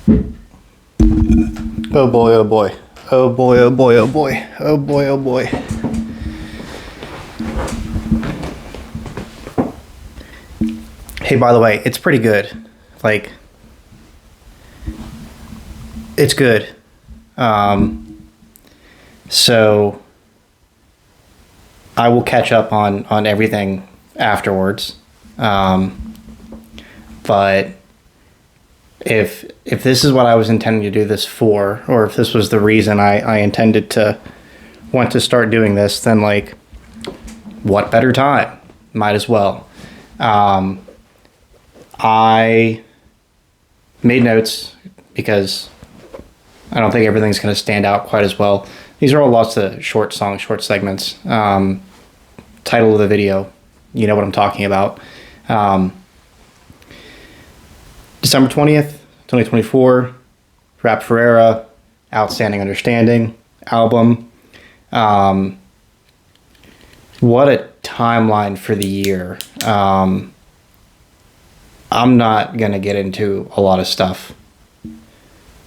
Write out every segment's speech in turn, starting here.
Oh boy, oh boy. Oh boy, oh boy, oh boy. Oh boy, oh boy. Hey, by the way, it's pretty good. Like, it's good. So I will catch up on everything afterwards. But if this is what I was intending to do this for, or if this was the reason I intended to want to start doing this, then like, what better time? Might as well. I made notes because I don't think everything's going to stand out quite as well. These are all lots of short songs, short segments. Title of the video, you know what I'm talking about. December 20th, 2024, R.A.P. Ferreira, Outstanding Understanding album. What a timeline for the year. I'm not going to get into a lot of stuff.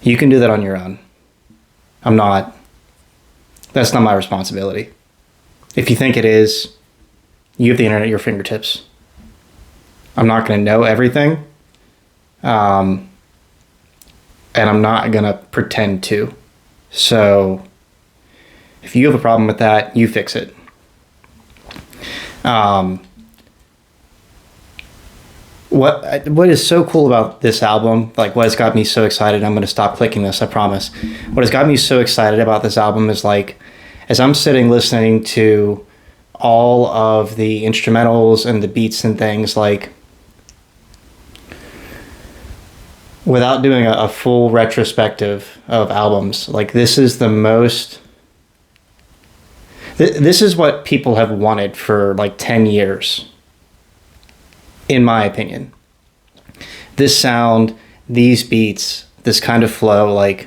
You can do that on your own. That's not my responsibility. If you think it is, you have the internet at your fingertips. I'm not going to know everything. And I'm not going to pretend to. So if you have a problem with that, you fix it. What is so cool about this album, like what has got me so excited, I'm going to stop clicking this, I promise. What has got me so excited about this album is like, as I'm sitting listening to all of the instrumentals and the beats and things, like, without doing a full retrospective of albums, like this is the most, this is what people have wanted for like 10 years. In my opinion, this sound, these beats, this kind of flow, like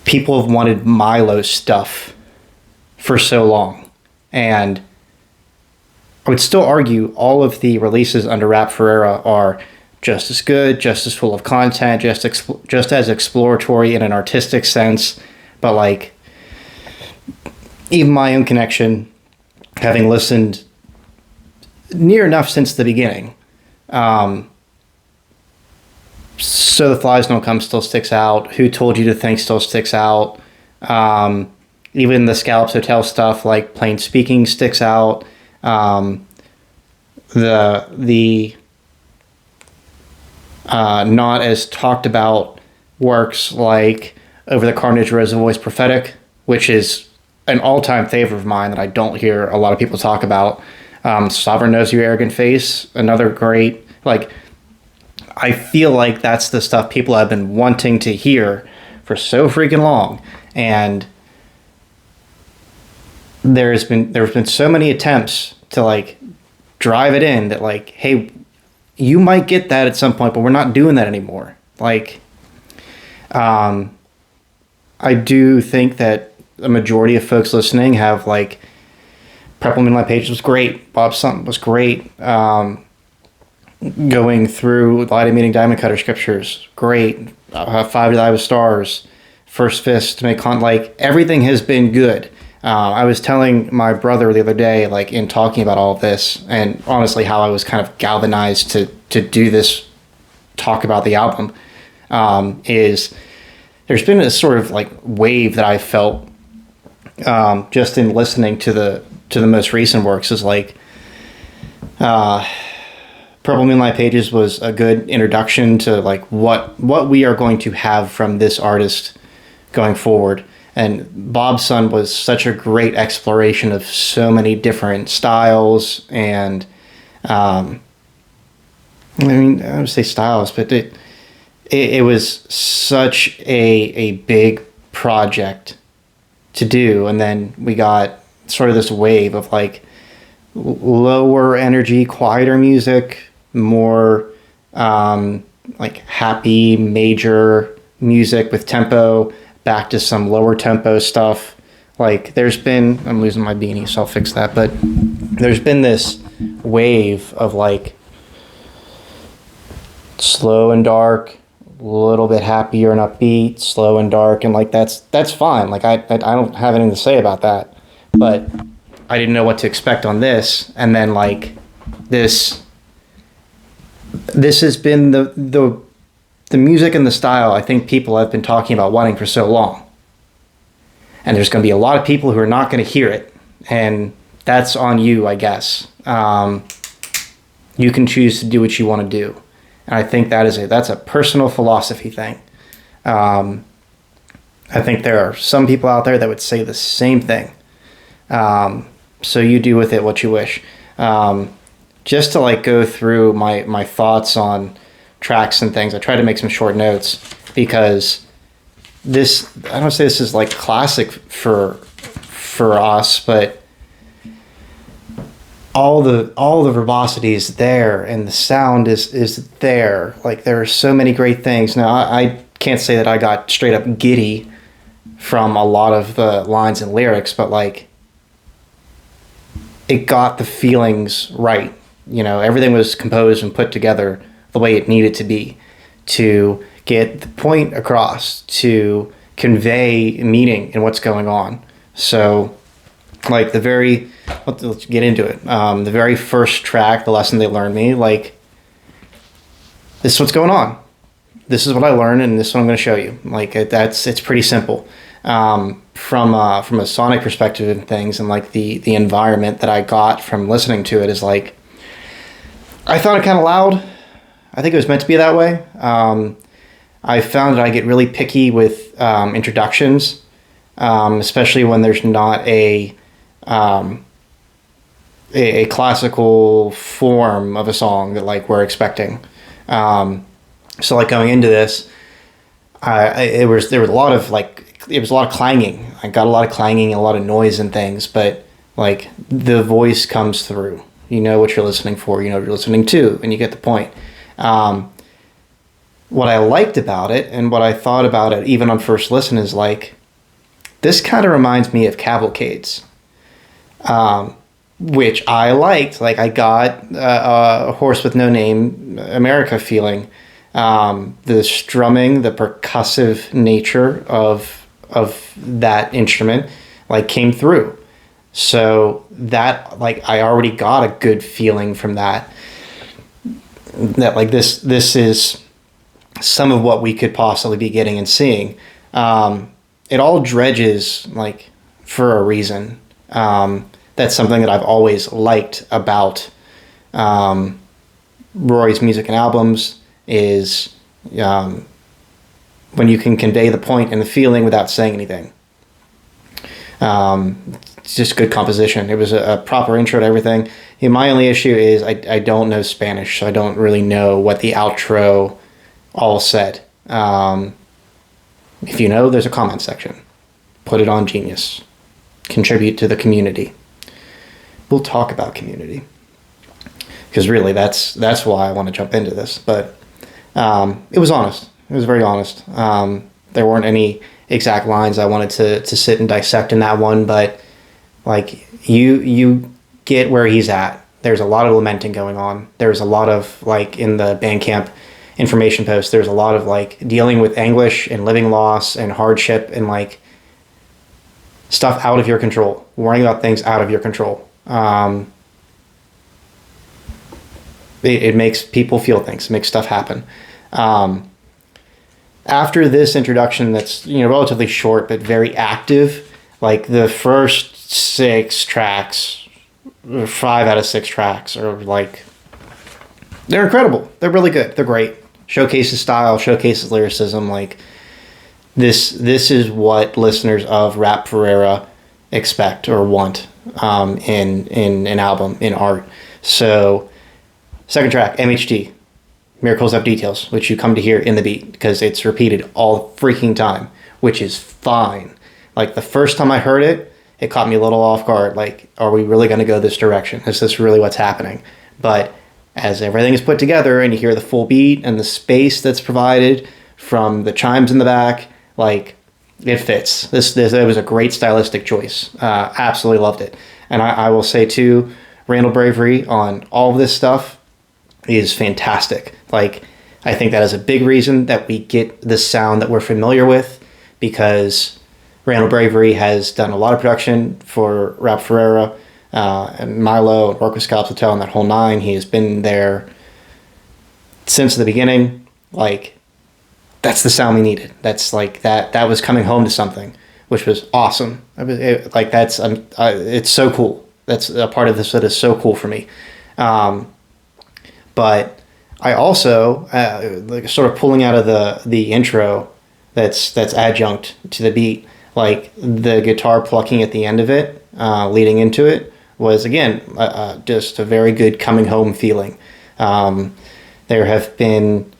people have wanted Milo stuff for so long. And I would still argue all of the releases under R.A.P. Ferreira are just as good, just as full of content, just as exploratory in an artistic sense. But like, even my own connection, having listened near enough since the beginning. So the Flies Don't Come still sticks out. Who Told You to Think still sticks out. Even the Scallops Hotel stuff, like Plain Speaking, sticks out. The not as talked about works like Over the Carnage, Rose a Voice Prophetic, which is an all-time favorite of mine that I don't hear a lot of people talk about. Sovereign Knows You Arrogant Face, another great, like, I feel like that's the stuff people have been wanting to hear for so freaking long. And there's been so many attempts to like drive it in that like, hey, you might get that at some point, but we're not doing that anymore. Like, I do think that a majority of folks listening have like, Purple Moonlight Pages was great. Bob's Son was great. Going through Light of Meeting Diamond Cutter Scriptures, great. Five to Die with Stars, First Fist to Make like everything has been good. I was telling my brother the other day, like in talking about all of this, and honestly how I was kind of galvanized to do this talk about the album, is there's been a sort of like wave that I felt just in listening to the most recent works. Is like Purple Moonlight Pages was a good introduction to like what we are going to have from this artist going forward. And Bob's Son was such a great exploration of so many different styles and I would say styles, but it was such a big project to do. And then we got sort of this wave of like lower energy, quieter music, more like happy major music with tempo, back to some lower tempo stuff. Like there's been, I'm losing my beanie, so I'll fix that. But there's been this wave of like slow and dark, a little bit happier and upbeat, slow and dark, and like that's fine. Like I don't have anything to say about that, but I didn't know what to expect on this, and then like this this has been the music and the style I think people have been talking about wanting for so long, and there's going to be a lot of people who are not going to hear it, and that's on you, I guess. You can choose to do what you want to do. And I think that's a personal philosophy thing. I think there are some people out there that would say the same thing. So you do with it what you wish. Just to like go through my thoughts on tracks and things, I try to make some short notes because I don't say this is like classic for us, but all the verbosity is there and the sound is there. Like there are so many great things. Now I can't say that I got straight up giddy from a lot of the lines and lyrics, but like it got the feelings right. You know, everything was composed and put together the way it needed to be to get the point across, to convey meaning in what's going on. So like let's get into it. The very first track, The Lesson They Learned Me, like, this is what's going on. This is what I learned, and this is what I'm going to show you. Like, it's pretty simple. From a sonic perspective and things, and like the environment that I got from listening to it is like, I found it kind of loud. I think it was meant to be that way. I found that I get really picky with introductions, especially when there's not a classical form of a song that like we're expecting. So like going into this, there was a lot of clanging. I got a lot of clanging, a lot of noise and things, but like the voice comes through. You know what you're listening for. You know what you're listening to, and you get the point. What I liked about it and what I thought about it even on first listen is like, this kind of reminds me of Cavalcades. Which I liked. Like I got a Horse with No Name, America feeling. The strumming, the percussive nature of that instrument, like came through. So that like I already got a good feeling from that. That like this is some of what we could possibly be getting and seeing. It all dredges like for a reason. That's something that I've always liked about Rory's music and albums is when you can convey the point and the feeling without saying anything. It's just good composition. It was a proper intro to everything. And my only issue is I don't know Spanish, so I don't really know what the outro all said. If you know, there's a comment section. Put it on Genius. Contribute to the community. We'll talk about community because really that's why I want to jump into this. But it was honest. It was very honest. There weren't any exact lines I wanted to sit and dissect in that one, but like you get where he's at. There's a lot of lamenting going on. There's a lot of like in the Bandcamp information post. There's a lot of like dealing with anguish and living loss and hardship and like stuff out of your control, worrying about things out of your control. It makes people feel things, it makes stuff happen. After this introduction that's, you know, relatively short but very active, like the first 6 tracks, 5 out of 6 tracks are like, they're incredible. They're really good. They're great. Showcases style, showcases lyricism. Like this is what listeners of R.A.P. Ferreira expect or want in an album, in art. So second track, MHD, Miracles Have Details, which you come to hear in the beat because it's repeated all freaking time, which is fine. Like the first time I heard it, it caught me a little off guard. Like, are we really going to go this direction? Is this really what's happening? But as everything is put together and you hear the full beat and the space that's provided from the chimes in the back, like it fits. It was a great stylistic choice. Absolutely loved it. And I will say too, Randall Bravery on all of this stuff is fantastic. Like I think that is a big reason that we get the sound that we're familiar with, because Randall Bravery has done a lot of production for R.A.P. Ferreira, and Milo and Orca Scalps Hotel and that whole nine. He has been there since the beginning. Like, that's the sound we needed. That's like that was coming home to something, which was awesome. It's so cool. That's a part of this that is so cool for me. But I also like sort of pulling out of the intro that's adjunct to the beat, like the guitar plucking at the end of it, leading into it, was again just a very good coming home feeling. There have been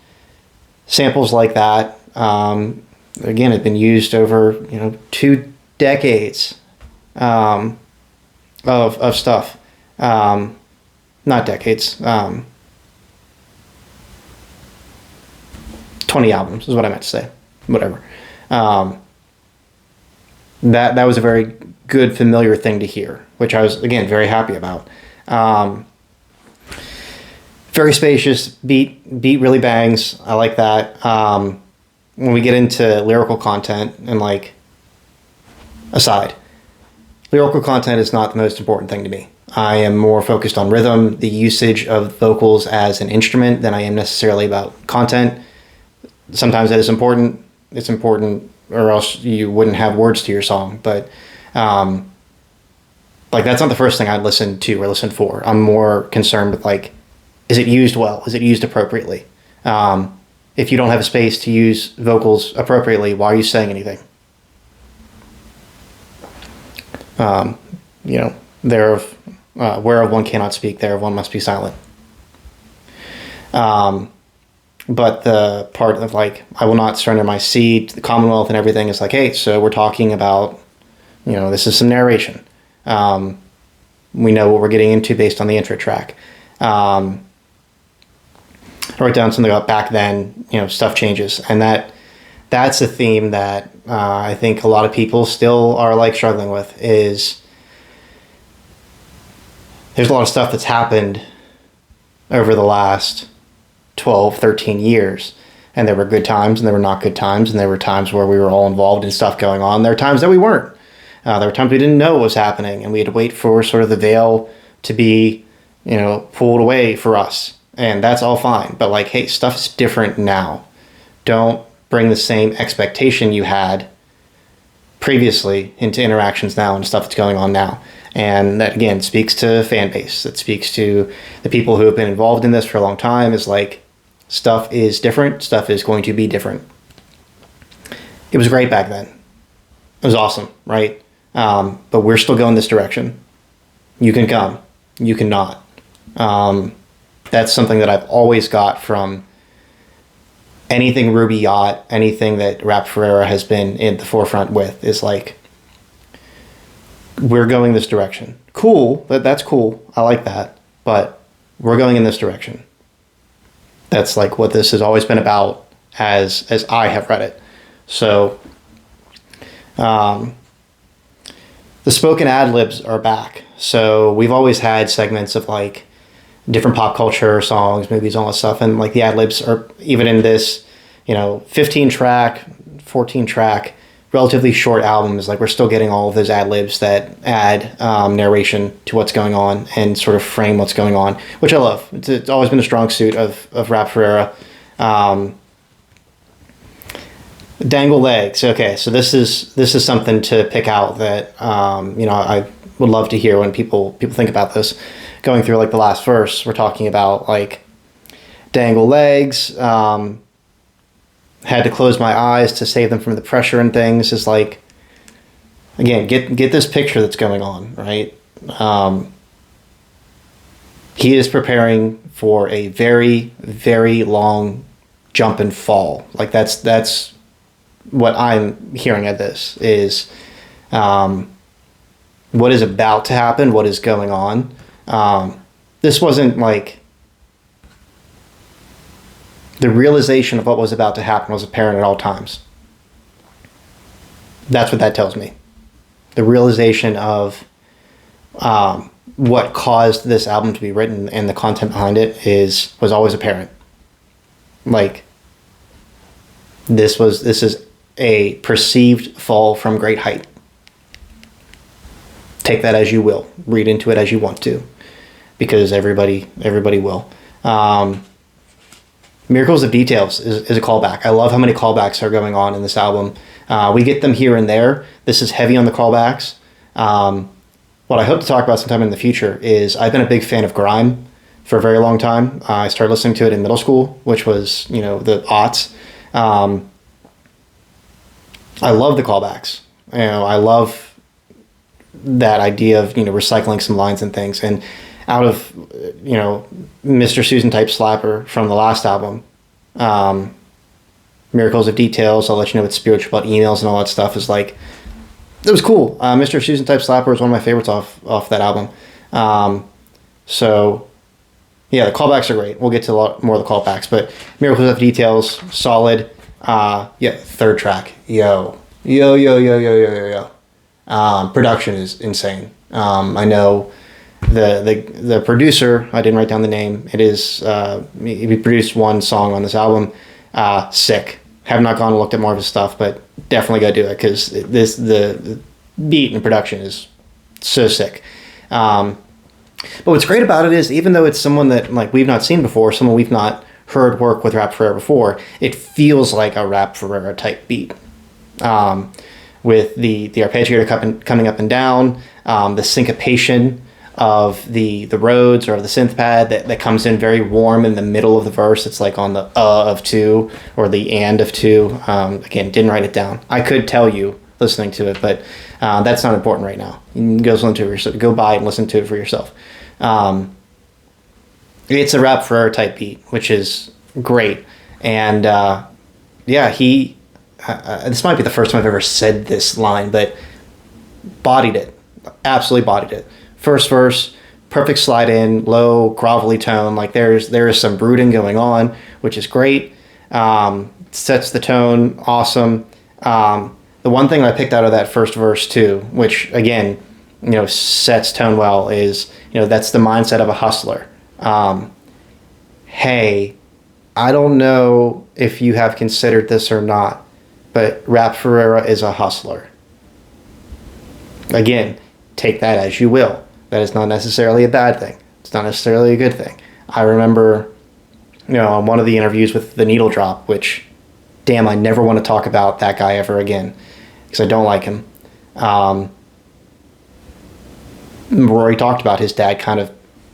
samples like that. Again, have been used over 2 decades of stuff. Not decades. 20 albums is what I meant to say. Whatever. That was a very good, familiar thing to hear, which I was, again, very happy about. Very spacious, beat really bangs. I like that. When we get into lyrical content and aside, lyrical content is not the most important thing to me. I am more focused on rhythm, the usage of vocals as an instrument, than I am necessarily about content. Sometimes that is important. It's important, or else you wouldn't have words to your song. But that's not the first thing I'd listen to or listen for. I'm more concerned with is it used well? Is it used appropriately? If you don't have a space to use vocals appropriately, why are you saying anything? Whereof one cannot speak, thereof one must be silent. But the part of I will not surrender my seed to the Commonwealth and everything is hey, so we're talking about, this is some narration. We know what we're getting into based on the intro track. I wrote down something about back then, stuff changes. And that's a theme that I think a lot of people still are struggling with, is there's a lot of stuff that's happened over the last 12, 13 years. And there were good times and there were not good times. And there were times where we were all involved in stuff going on. There were times that we weren't. There were times we didn't know what was happening, and we had to wait for sort of the veil to be, pulled away for us. And that's all fine. But hey, stuff's different now. Don't bring the same expectation you had previously into interactions now and stuff that's going on now. And that, again, speaks to fan base. It speaks to the people who have been involved in this for a long time, is stuff is different. Stuff is going to be different. It was great back then. It was awesome, right? But we're still going this direction. You can come. You cannot. That's something that I've always got from anything Ruby Yacht, anything that R.A.P. Ferreira has been in the forefront with, is we're going this direction. Cool, that's cool. I like that. But we're going in this direction. That's what this has always been about as I have read it. So the spoken ad-libs are back. So we've always had segments of different pop culture songs, movies, all that stuff, and the ad-libs are even in this 15 track, 14 track, relatively short albums. We're still getting all of those ad-libs that add narration to what's going on and sort of frame what's going on, which I love. It's always been a strong suit of R.A.P. Ferreira. Dangle legs. Okay, so this is something to pick out that I would love to hear when people think about this. Going through the last verse, we're talking about dangle legs. Had to close my eyes to save them from the pressure and things. Is again, get this picture that's going on, right? He is preparing for a very, very long jump and fall. That's what I'm hearing at this is what is about to happen, what is going on. This wasn't the realization of what was about to happen was apparent at all times. That's what that tells me. The realization of what caused this album to be written and the content behind it was always apparent. Like, this is a perceived fall from great height. Take that as you will. Read into it as you want to, because everybody will. Miracles of Details is a callback. I love how many callbacks are going on in this album. We get them here and there. This is heavy on the callbacks. What I hope to talk about sometime in the future is I've been a big fan of grime for a very long time. I started listening to it in middle school, which was, the aughts. I love the callbacks. I love that idea of, recycling some lines and things. And out of, Mr. Susan type slapper from the last album, Miracles of Details, I'll let you know it's spiritual about emails and all that stuff, is like, it was cool. Mr. Susan type slapper is one of my favorites off that album. So yeah, the callbacks are great. We'll get to a lot more of the callbacks, but Miracles of Details, solid. Third track, yo. Production is insane. I know the producer, I didn't write down the name. It is, he produced one song on this album. Sick. Have not gone and looked at more of his stuff, but definitely go do it, because the beat and production is so sick. But what's great about it is, even though it's someone that we've not seen before, someone we've not heard work with R.A.P Ferreira before, it feels like a R.A.P Ferreira type beat. With the arpeggiator coming up and down, the syncopation of the Rhodes or the synth pad that comes in very warm in the middle of the verse. It's like on the of two or the and of two. Again, didn't write it down. I could tell you listening to it, but that's not important right now. You can go listen to it yourself. Go by and listen to it for yourself. It's a R.A.P Ferreira type beat, which is great. And he this might be the first time I've ever said this line, but bodied it. Absolutely bodied it. First verse, perfect slide in, low, grovelly tone. There is some brooding going on, which is great. Sets the tone, awesome. The one thing I picked out of that first verse too, which again, sets tone well, is, that's the mindset of a hustler. Hey, I don't know if you have considered this or not, but R.A.P Ferreira is a hustler. Again, take that as you will. That is not necessarily a bad thing. It's not necessarily a good thing. I remember, on one of the interviews with the Needle Drop, which, damn, I never want to talk about that guy ever again, because I don't like him. Rory talked about his dad kind of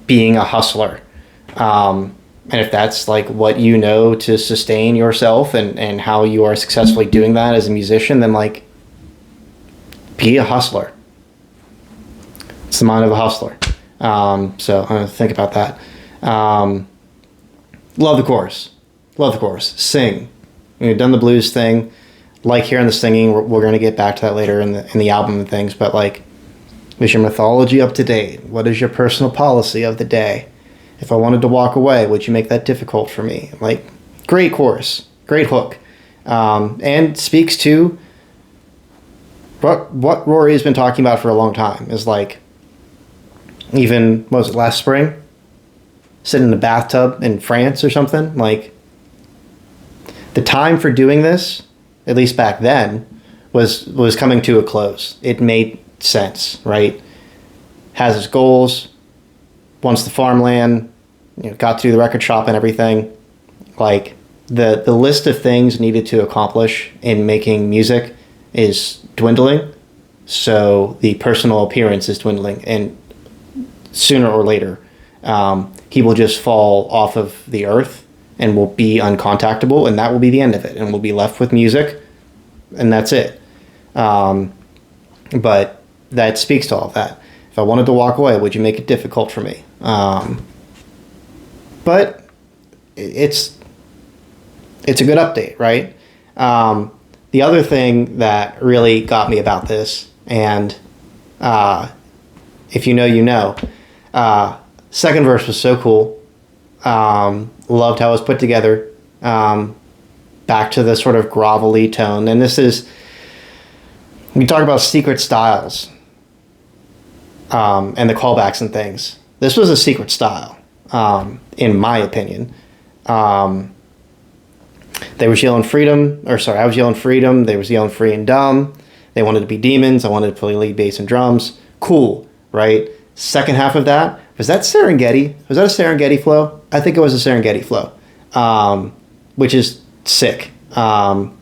being a hustler. And if that's what to sustain yourself and how you are successfully doing that as a musician, then be a hustler. It's the mind of a hustler. So I'm going to think about that. Love the chorus. Sing. Done the blues thing. Like hearing the singing. We're going to get back to that later in the album and things. But is your mythology up to date? What is your personal policy of the day? If I wanted to walk away, would you make that difficult for me? Great chorus. Great hook. And speaks to what Rory has been talking about for a long time. Is even, what was it, last spring? Sitting in a bathtub in France or something. The time for doing this, at least back then, was coming to a close. It made sense, right? Has his goals, wants the farmland, got to the record shop and everything. The list of things needed to accomplish in making music is dwindling. So the personal appearance is dwindling, and sooner or later, he will just fall off of the earth and will be uncontactable, and that will be the end of it, and we'll be left with music, and that's it. But that speaks to all of that. If I wanted to walk away, would you make it difficult for me? But it's a good update, right? The other thing that really got me about this, and if you know, you know, second verse was so cool. Loved how it was put together. Back to the sort of grovelly tone. And this is, we talk about secret styles and the callbacks and things. This was a secret style, in my opinion. They was yelling freedom, or sorry, I was yelling freedom. They was yelling free and dumb. They wanted to be demons. I wanted to play lead bass and drums. Cool, right? Second half of that, was that Serengeti? Was that a Serengeti flow? I think it was a Serengeti flow, which is sick. Have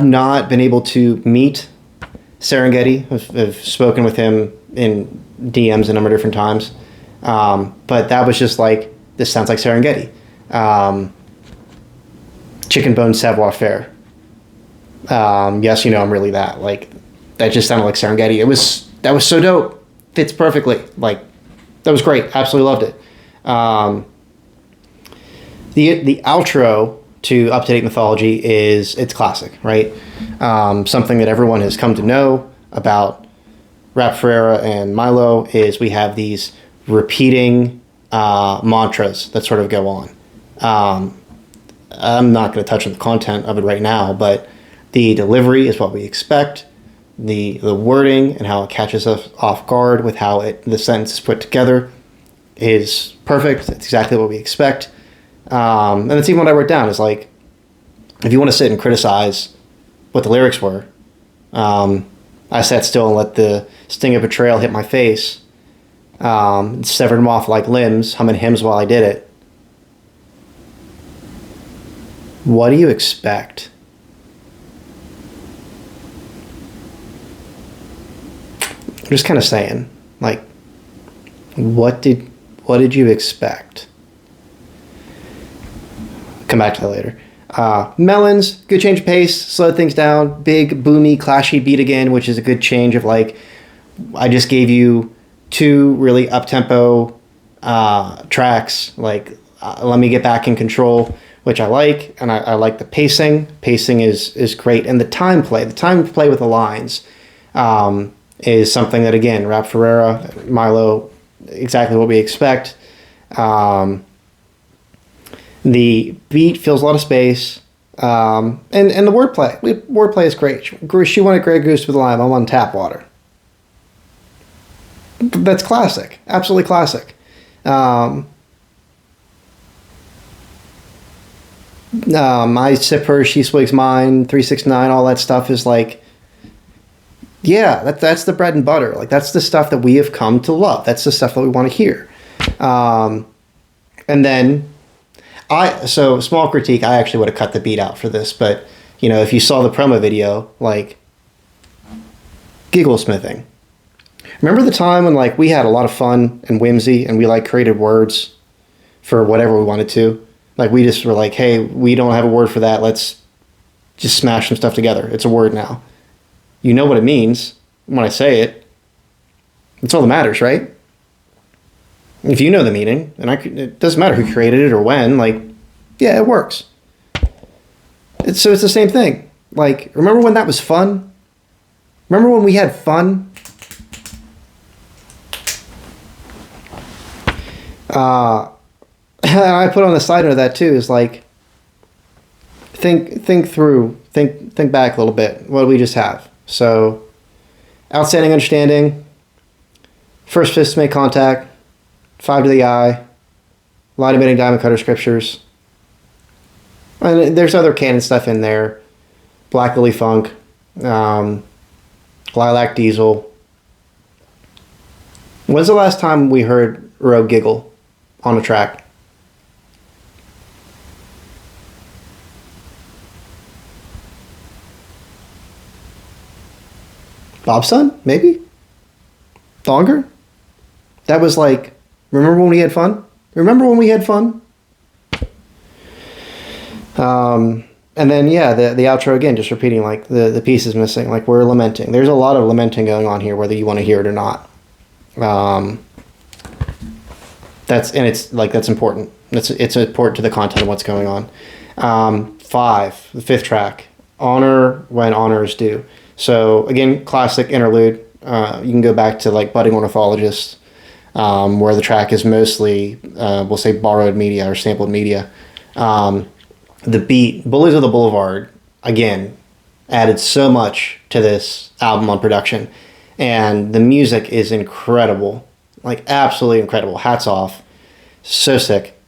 not been able to meet Serengeti. I've spoken with him in DMs a number of different times. But that was just like, this sounds like Serengeti. Chicken bone savoir faire. Yes, you know, I'm really that. Like, that just sounded like Serengeti. That was so dope. Fits perfectly. Like, that was great. Absolutely loved it. The outro to Up to Date Mythology it's classic, right? Something that everyone has come to know about R.A.P, Ferreira, and Milo is we have these repeating mantras that sort of go on. I'm not going to touch on the content of it right now, but the delivery is what we expect. The wording and how it catches us off guard with how the sentence is put together is perfect. It's exactly what we expect. And that's even what I wrote down is like, if you want to sit and criticize what the lyrics were, I sat still and let the sting of betrayal hit my face, severed them off like limbs, humming hymns while I did it. What do you expect? I'm just kind of saying, like, what did you expect? Come back to that later. Melons, good change of pace, slowed things down. Big, boomy, clashy beat again, which is a good change of like, I just gave you two really up-tempo tracks. Like, let me get back in control, which I like. And I like the pacing. Pacing is great. And the time play with the lines is something that, again, R.A.P, Ferreira, Milo, exactly what we expect. The beat fills a lot of space, and the wordplay is great. She wanted Grey Goose with a lime. I want tap water. That's classic, absolutely classic. I sip her, she swigs mine. 369, all that stuff is like, yeah, that's the bread and butter. Like, that's the stuff that we have come to love. That's the stuff that we want to hear. And then. So small critique, I actually would have cut the beat out for this, but you know, if you saw the promo video, like, giggle smithing. Remember the time when like we had a lot of fun and whimsy and we like created words for whatever we wanted to? Like, we just were like, hey, we don't have a word for that. Let's just smash some stuff together. It's a word now. You know what it means when I say it. That's all that matters, right? If you know the meaning, and it doesn't matter who created it or when, like, yeah, it works. So it's the same thing. Like, remember when that was fun? Remember when we had fun? I put on the side note of that too, is like, think back a little bit. What do we just have? So, outstanding understanding, first fist to make contact, 5 to the eye, light emitting diamond cutter scriptures. And there's other canon stuff in there. Black Lily Funk, Lilac Diesel. When's the last time we heard Rogue giggle on a track? Bobson, maybe? Longer? That was like, remember when we had fun? Remember when we had fun? And then, yeah, the outro again, just repeating, like, the piece is missing. Like, we're lamenting. There's a lot of lamenting going on here, whether you want to hear it or not. That's important. It's important to the content of what's going on. 5, the 5th track, honor when honor is due. So, again, classic interlude. You can go back to, like, Budding Ornithologist, where the track is mostly, we'll say, borrowed media or sampled media. The beat, Bullies of the Boulevard, again, added so much to this album on production. And the music is incredible. Like, absolutely incredible. Hats off. So sick.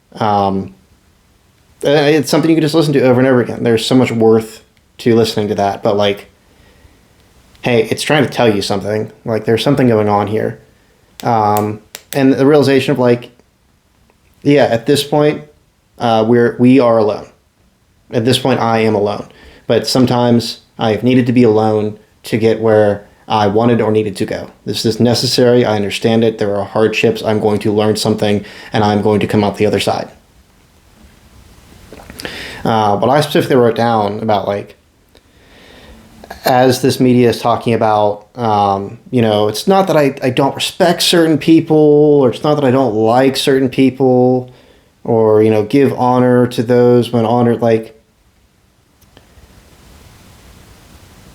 It's something you can just listen to over and over again. There's so much worth to listening to that. But like, hey, it's trying to tell you something. Like, there's something going on here. And the realization of like, yeah, at this point, we are alone. At this point, I am alone. But sometimes I have needed to be alone to get where I wanted or needed to go. This is necessary. I understand it. There are hardships. I'm going to learn something, and I'm going to come out the other side. But I specifically wrote down about like, as this media is talking about, it's not that I don't respect certain people, or it's not that I don't like certain people, or, give honor to those when honored, like,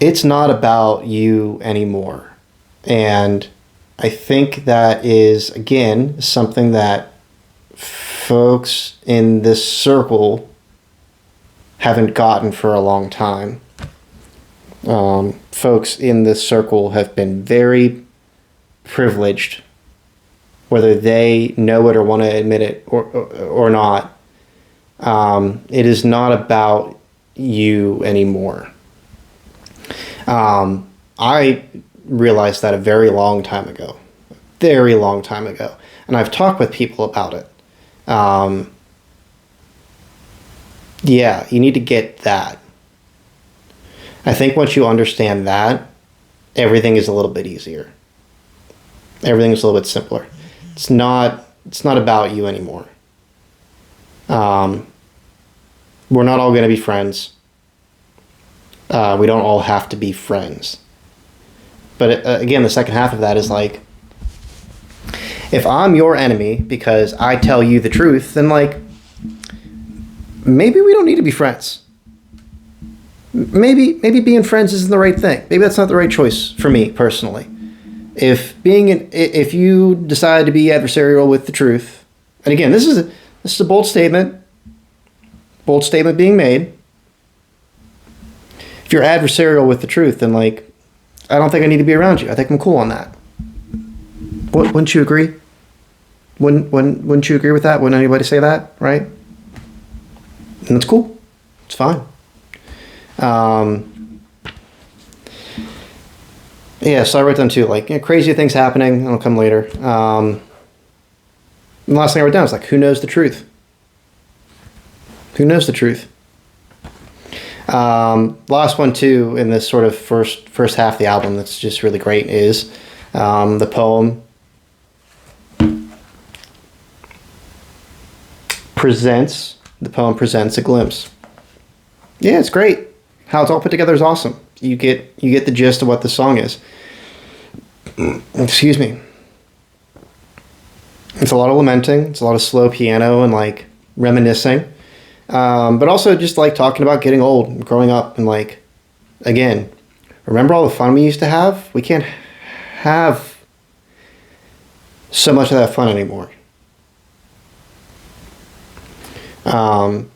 it's not about you anymore. And I think that is, again, something that folks in this circle haven't gotten for a long time. Folks in this circle have been very privileged, whether they know it or want to admit it or not. It is not about you anymore. I realized that a very long time ago. And I've talked with people about it. Yeah, you need to get that. I think once you understand that, everything is a little bit easier. Everything is a little bit simpler. It's not about you anymore. We're not all going to be friends. We don't all have to be friends. But again, the second half of that is like, if I'm your enemy because I tell you the truth, then like, maybe we don't need to be friends. Maybe being friends isn't the right thing. Maybe that's not the right choice for me personally. If you decide to be adversarial with the truth, and again, this is a bold statement being made. If you're adversarial with the truth, then like, I don't think I need to be around you. I think I'm cool on that. Wouldn't you agree? Wouldn't you agree with that? Wouldn't anybody say that, right? And that's cool. It's fine. Yeah, so I wrote down too, like, crazy things happening. That'll come later. The last thing I wrote down is like, who knows the truth? Who knows the truth? Last one too, in this sort of first half of the album that's just really great is the poem presents a glimpse. Yeah, it's great. How it's all put together is awesome. You get the gist of what the song is. Excuse me. It's a lot of lamenting. It's a lot of slow piano and like reminiscing. But also just like talking about getting old and growing up and like, again, remember all the fun we used to have? We can't have so much of that fun anymore. Some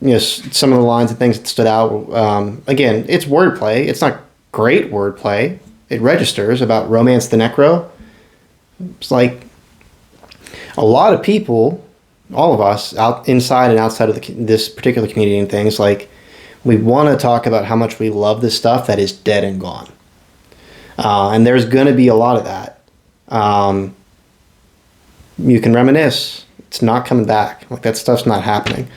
of the lines and things that stood out, again, it's wordplay. It's not great wordplay. It registers about Romance the Necro. It's like a lot of people, all of us, out inside and outside of this particular community and things, like, we want to talk about how much we love this stuff that is dead and gone. And there's going to be a lot of that. You can reminisce. It's not coming back. Like, that stuff's not happening.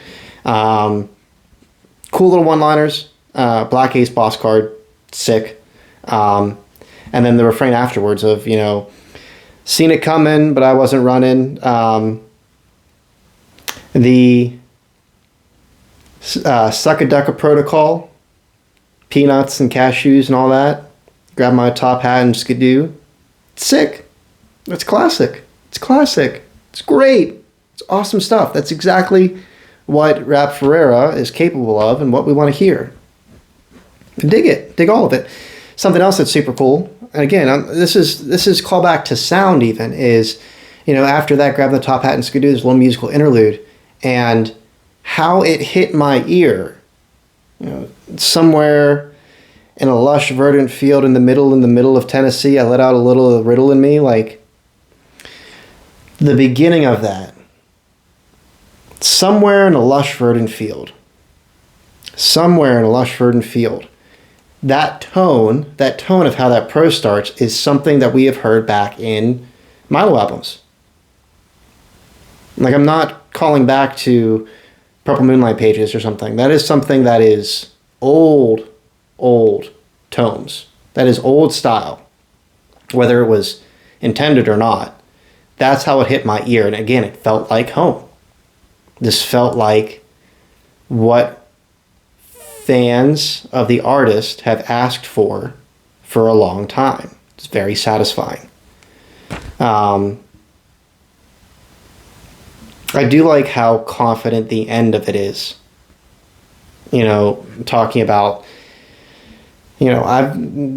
Cool little one-liners. Black Ace boss card. Sick. And then the refrain afterwards of, seen it coming, but I wasn't running. The Sucka-Ducka Protocol, peanuts and cashews and all that. Grab my top hat and skidoo. Sick. That's classic. It's classic. It's great. It's awesome stuff. That's exactly what R.A.P. Ferreira is capable of and what we want to hear. Dig it. Dig all of it. Something else that's super cool, and again, this is callback to sound even, is, after that, grab the top hat and skidoo, this little musical interlude, and how it hit my ear. Somewhere in a lush, verdant field in the middle of Tennessee, I let out a little riddle in me, like, the beginning of that. Somewhere in a lush, verdant field. Somewhere in a lush verdant field. That tone of how that prose starts is something that we have heard back in Milo albums. Like, I'm not calling back to Purple Moonlight pages or something. That is something that is old tomes. That is old style. Whether it was intended or not, that's how it hit my ear. And again, it felt like home. This felt like what fans of the artist have asked for a long time. It's very satisfying. I do like how confident the end of it is. You know, talking about, you know,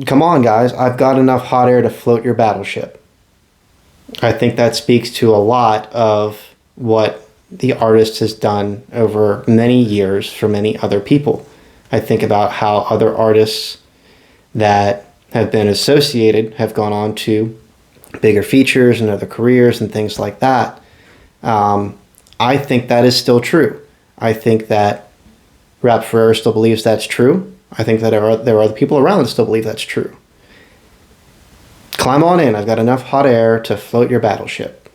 come on guys, I've got enough hot air to float your battleship. I think that speaks to a lot of what the artist has done over many years for many other people. I think about how other artists that have been associated have gone on to bigger features and other careers and things like that. I think that is still true. I think that R.A.P. Ferreira still believes that's true. I think that there are other people around that still believe that's true. Climb on in. I've got enough hot air to float your battleship.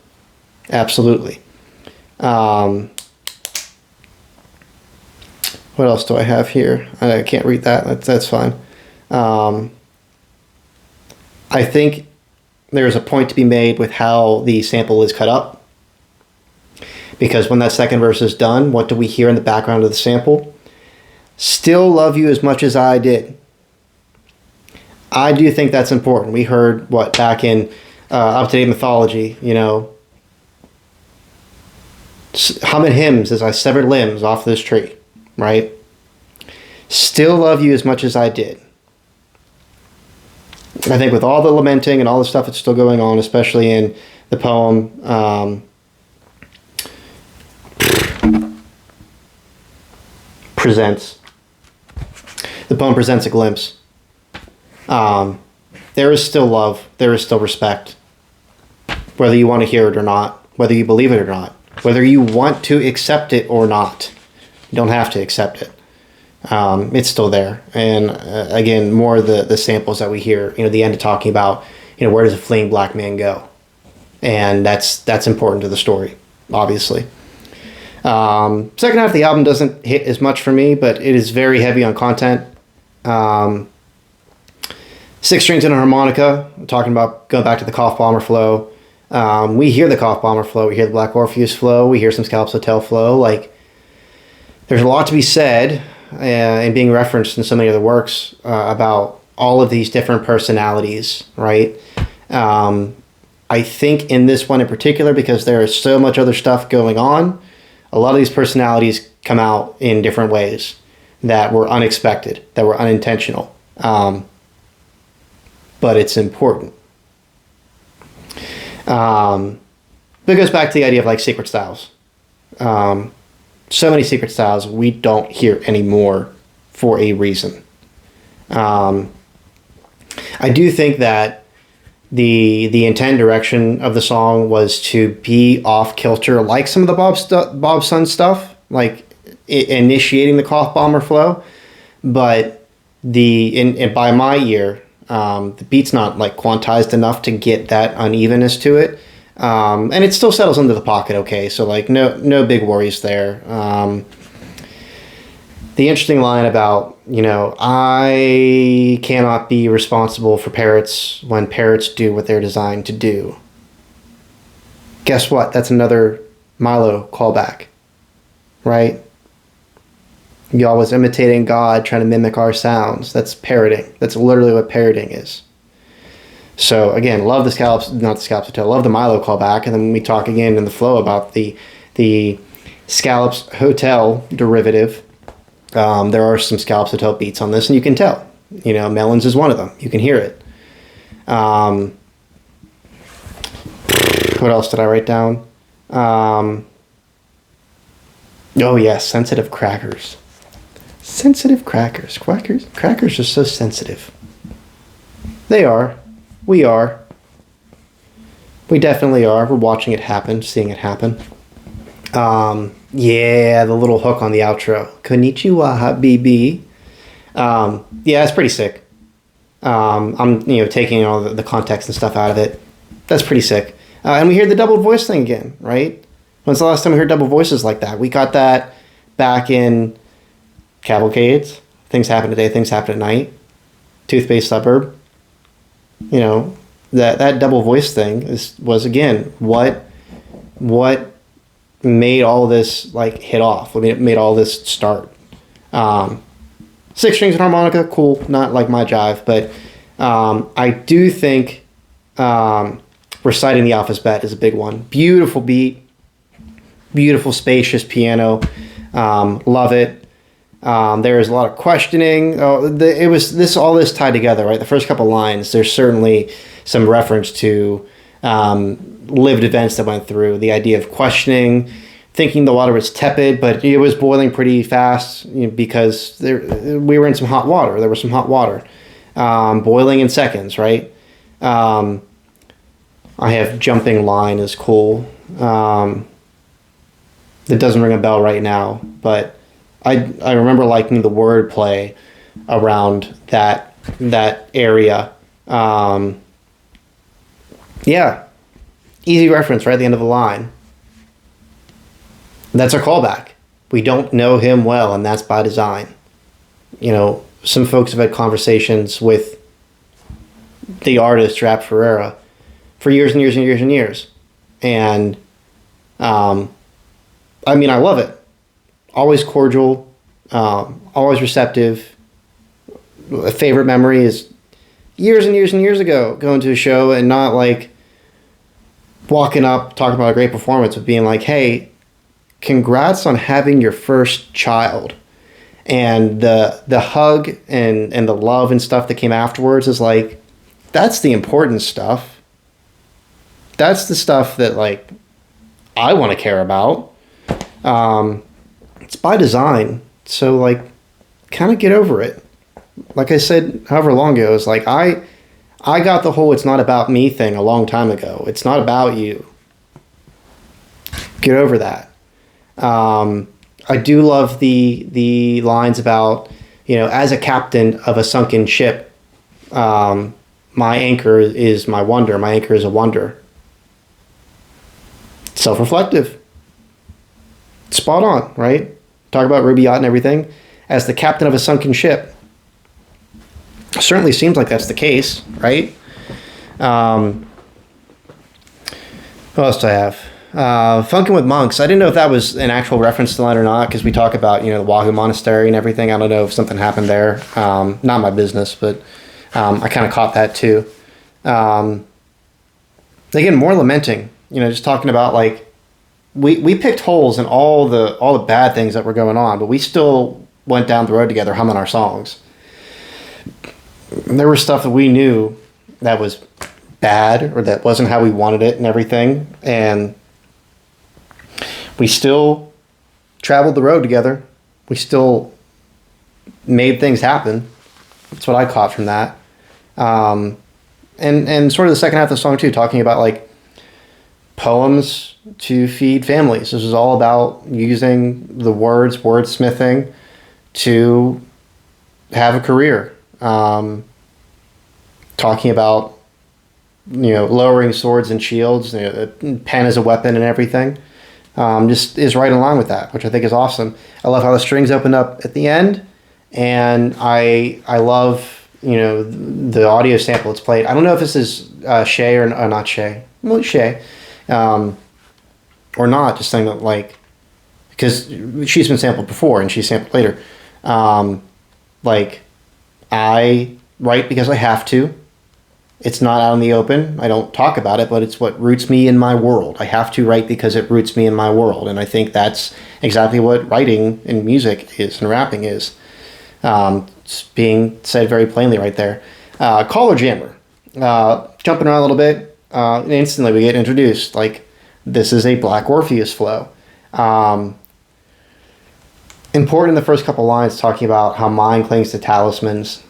Absolutely. What else do I have here? I can't read that. That's fine. I think there's a point to be made with how the sample is cut up. Because when that second verse is done, what do we hear in the background of the sample? Still love you as much as I did. I do think that's important. We heard what back in Up-to-Date Mythology, you know, humming hymns as I severed limbs off this tree, right? Still love you as much as I did. I think with all the lamenting and all the stuff that's still going on, especially in the poem, the poem presents a glimpse. There is still love. There is still respect. Whether you want to hear it or not, whether you believe it or not, whether you want to accept it or not, you don't have to accept it. It's still there. And again, more of the samples that we hear, you know, the end of talking about, you know, where does a fleeing black man go? And that's important to the story, obviously. Second half of the album doesn't hit as much for me, but it is very heavy on content. 6 strings and a harmonica. I'm talking about going back to the Cough Bomber flow. We hear the Cough Bomber flow. We hear the Black Orpheus flow. We hear some Scallops Hotel flow. Like, there's a lot to be said and being referenced in so many other works about all of these different personalities, right? I think in this one in particular, because there is so much other stuff going on, a lot of these personalities come out in different ways that were unexpected, that were unintentional. But it's important. But it goes back to the idea of like secret styles. So many secret styles we don't hear anymore for a reason. I do think that the intent direction of the song was to be off kilter, like some of the Bob Sun stuff, like initiating the Cough Bomber flow, but by my ear, the beat's not like quantized enough to get that unevenness to it, and it still settles into the pocket okay. So like no big worries there. The interesting line about, you know, I cannot be responsible for parrots when parrots do what they're designed to do. Guess what? That's another Milo callback, right? Y'all was imitating God, trying to mimic our sounds. That's parroting. That's literally what parroting is. So again, love the Scallops, not the Scallops Hotel, love the Milo callback, and then we talk again in the flow about the Scallops Hotel derivative. There are some Scallops Hotel beats on this, and you can tell. You know, Melons is one of them. You can hear it. What else did I write down? Oh, yeah, sensitive crackers. Sensitive crackers. Crackers are so sensitive. They are. We are. We definitely are. We're watching it happen, seeing it happen. Yeah, the little hook on the outro. Konnichiwa, habibi. Yeah, it's pretty sick. I'm taking all the context and stuff out of it. That's pretty sick. And we hear the double voice thing again, right? When's the last time we heard double voices like that? We got that back in Cavalcades. Things happen today, things happen at night. Toothpaste Suburb. That double voice thing was again what made all this like hit off. What made all this start. Six strings and harmonica, cool. Not like my jive, but I do think reciting the alphabet is a big one. Beautiful beat, beautiful spacious piano. Love it. There is a lot of questioning. It was all this tied together, right? The first couple lines, there's certainly some reference to lived events that went through. The idea of questioning, thinking the water was tepid, but it was boiling pretty fast because we were in some hot water. There was some hot water, boiling in seconds, right? I have jumping line is cool. It doesn't ring a bell right now, but I remember liking the wordplay around that area. Yeah, easy reference right at the end of the line. That's a callback. We don't know him well, and that's by design. Some folks have had conversations with the artist R.A.P. Ferreira for years and years and years and years. And, I love it. Always cordial, always receptive. A favorite memory is years and years and years ago, going to a show and not like walking up, talking about a great performance, but being like, hey, congrats on having your first child. And the hug and the love and stuff that came afterwards is like, that's the important stuff. That's the stuff that like I want to care about. It's by design. So like kind of get over it. Like I said, however long ago, it's like I got the whole it's not about me thing a long time ago. It's not about you. Get over that. I do love the lines about, as a captain of a sunken ship, my anchor is my wonder. My anchor is a wonder. Self-reflective. Spot on, right? Talk about Ruby Yacht and everything. As the captain of a sunken ship. Certainly seems like that's the case, right? What else do I have? Funkin' with Monks. I didn't know if that was an actual reference to the line or not, because we talk about, the Wahoo Monastery and everything. I don't know if something happened there. Not my business, but I kind of caught that too. Again, more lamenting, just talking about like, we picked holes in all the bad things that were going on, but we still went down the road together humming our songs. There was stuff that we knew that was bad or that wasn't how we wanted it and everything, and we still traveled the road together. We still made things happen. That's what I caught from that. And sort of the second half of the song too, talking about like poems to feed families. This is all about using the words, wordsmithing, to have a career. Talking about, lowering swords and shields, pen as a weapon and everything. Just is right in line with that, which I think is awesome. I love how the strings open up at the end, and I love, the audio sample it's played. I don't know if this is Shay or not Shay. Well, Shay. Or not, just saying that, like, because she's been sampled before and she's sampled later. Like, I write because I have to. It's not out in the open. I don't talk about it, but it's what roots me in my world. I have to write because it roots me in my world. And I think that's exactly what writing and music is and rapping is. It's being said very plainly right there. Caller Jammer. Jumping around a little bit, and instantly we get introduced. Like, this is a Black Orpheus flow. Important in the first couple lines, talking about how mind clings to talismans.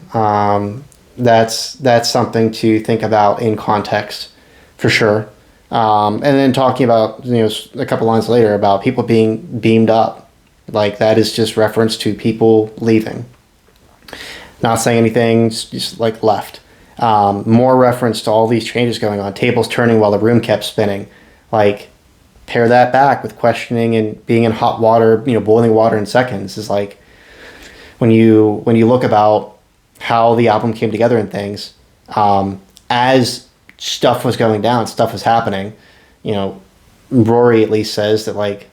That's something to think about in context, for sure. And then talking about, a couple lines later about people being beamed up. Like, that is just reference to people leaving. Not saying anything, just like left. More reference to all these changes going on. Tables turning while the room kept spinning. Like, pair that back with questioning and being in hot water, boiling water in seconds. Is like, when you look about how the album came together and things, as stuff was going down, stuff was happening, Rory at least says that, like,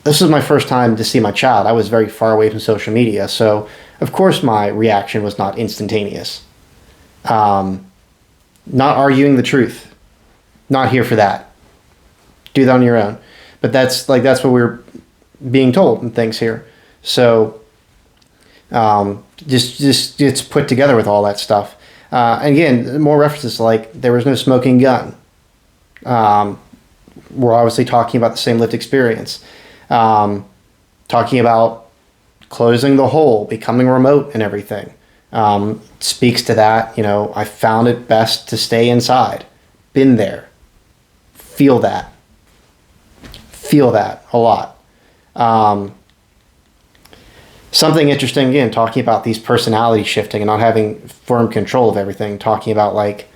this was my first time to see my child. I was very far away from social media, so of course my reaction was not instantaneous. Not arguing the truth. Not here for that. Do that on your own. But that's what we're being told and things here. So just it's put together with all that stuff. And again, more references like there was no smoking gun. We're obviously talking about the same lived experience. Talking about closing the hole, becoming remote and everything. Speaks to that. I found it best to stay inside. Been there. Feel that a lot. Something interesting, again, talking about these personality shifting and not having firm control of everything, talking about like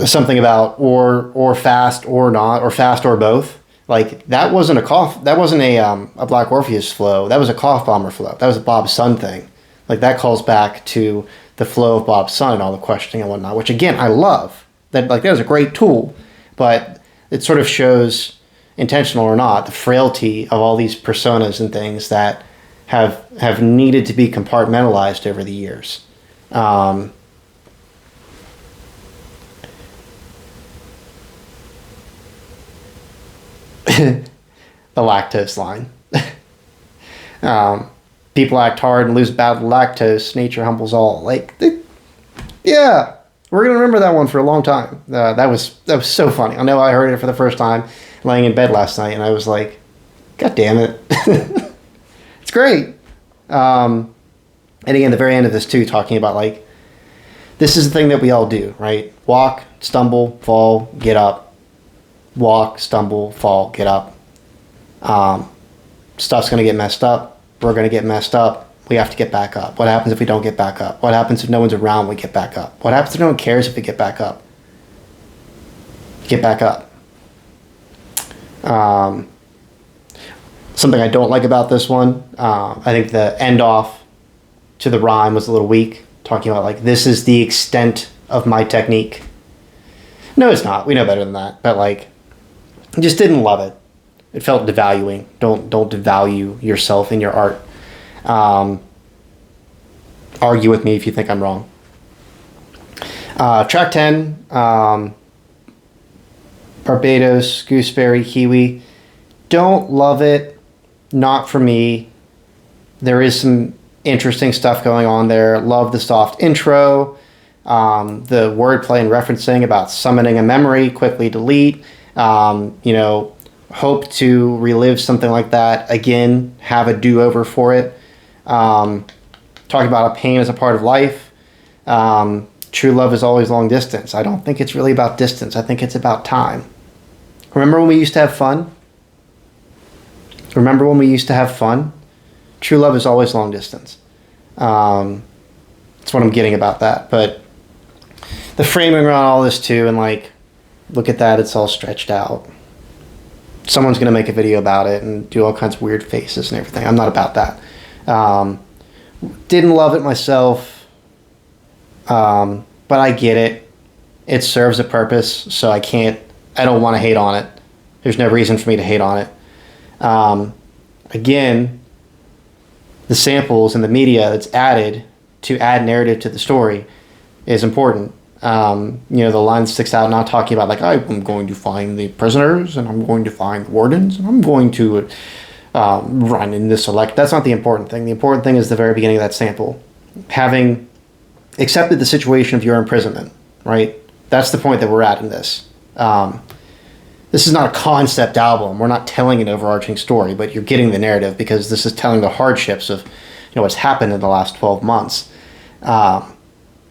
something about or fast or not, or fast or both. Like, that wasn't a cough, that wasn't a Black Orpheus flow, that was a Cough Bomber flow. That was a Bob's Son thing. Like, that calls back to the flow of Bob's Son and all the questioning and whatnot, which again, I love. That was a great tool, but it sort of shows, intentional or not, the frailty of all these personas and things that have needed to be compartmentalized over the years. The lactose line. People act hard and lose battle lactose. Nature humbles all. Yeah, we're gonna remember that one for a long time. That was so funny. I know I heard it for the first time laying in bed last night, and I was like, God damn it. It's great. And again, the very end of this too, talking about like, this is the thing that we all do, right? Walk, stumble, fall, get up. Walk, stumble, fall, get up. Stuff's going to get messed up. We're going to get messed up. We have to get back up. What happens if we don't get back up? What happens if no one's around when we get back up? What happens if no one cares if we get back up? Get back up. Something I don't like about this one, I think the end off to the rhyme was a little weak, talking about like, this is the extent of my technique. No, it's not. We know better than that. But like, I just didn't love it. It felt devaluing. Don't devalue yourself in your art. Argue with me if you think I'm wrong. Track 10, Barbados, Gooseberry, Kiwi. Don't love it. Not for me. There is some interesting stuff going on there. Love the soft intro. The wordplay and referencing about summoning a memory, quickly delete. Hope to relive something like that again, have a do-over for it. Talking about a pain as a part of life. True love is always long distance. I don't think it's really about distance. I think it's about time. Remember when we used to have fun? Remember when we used to have fun? True love is always long distance. That's what I'm getting about that. But the framing around all this too, and like, look at that, it's all stretched out. Someone's going to make a video about it and do all kinds of weird faces and everything. I'm not about that. Didn't love it myself, but I get it. It serves a purpose, so I don't want to hate on it. There's no reason for me to hate on it. Again, the samples and the media that's added to add narrative to the story is important. The line sticks out, not talking about like, I'm going to find the prisoners and I'm going to find wardens and I'm going to run in this elect. That's not the important thing. The important thing is the very beginning of that sample. Having accepted the situation of your imprisonment, right? That's the point that we're at in this. This is not a concept album. We're not telling an overarching story, but you're getting the narrative because this is telling the hardships of what's happened in the last 12 months.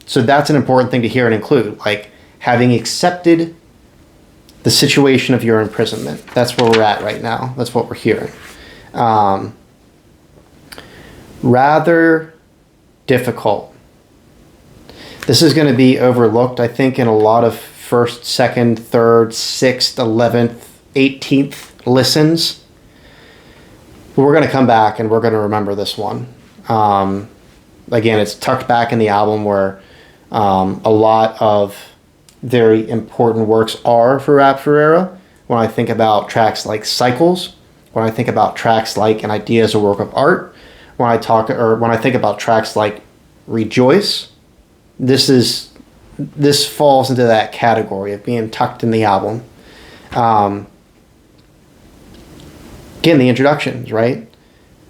So that's an important thing to hear and include, like having accepted the situation of your imprisonment. That's where we're at right now. That's what we're hearing. Rather difficult. This is going to be overlooked, I think, in a lot of first, second, third, sixth, 11th, 18th listens. But we're going to come back and we're going to remember this one. Again, it's tucked back in the album where a lot of very important works are for R.A.P. Ferreira. When I think about tracks like Cycles, when I think about tracks like An Idea as a Work of Art, when I think about tracks like Rejoice, this falls into that category of being tucked in the album. Again, the introductions, right?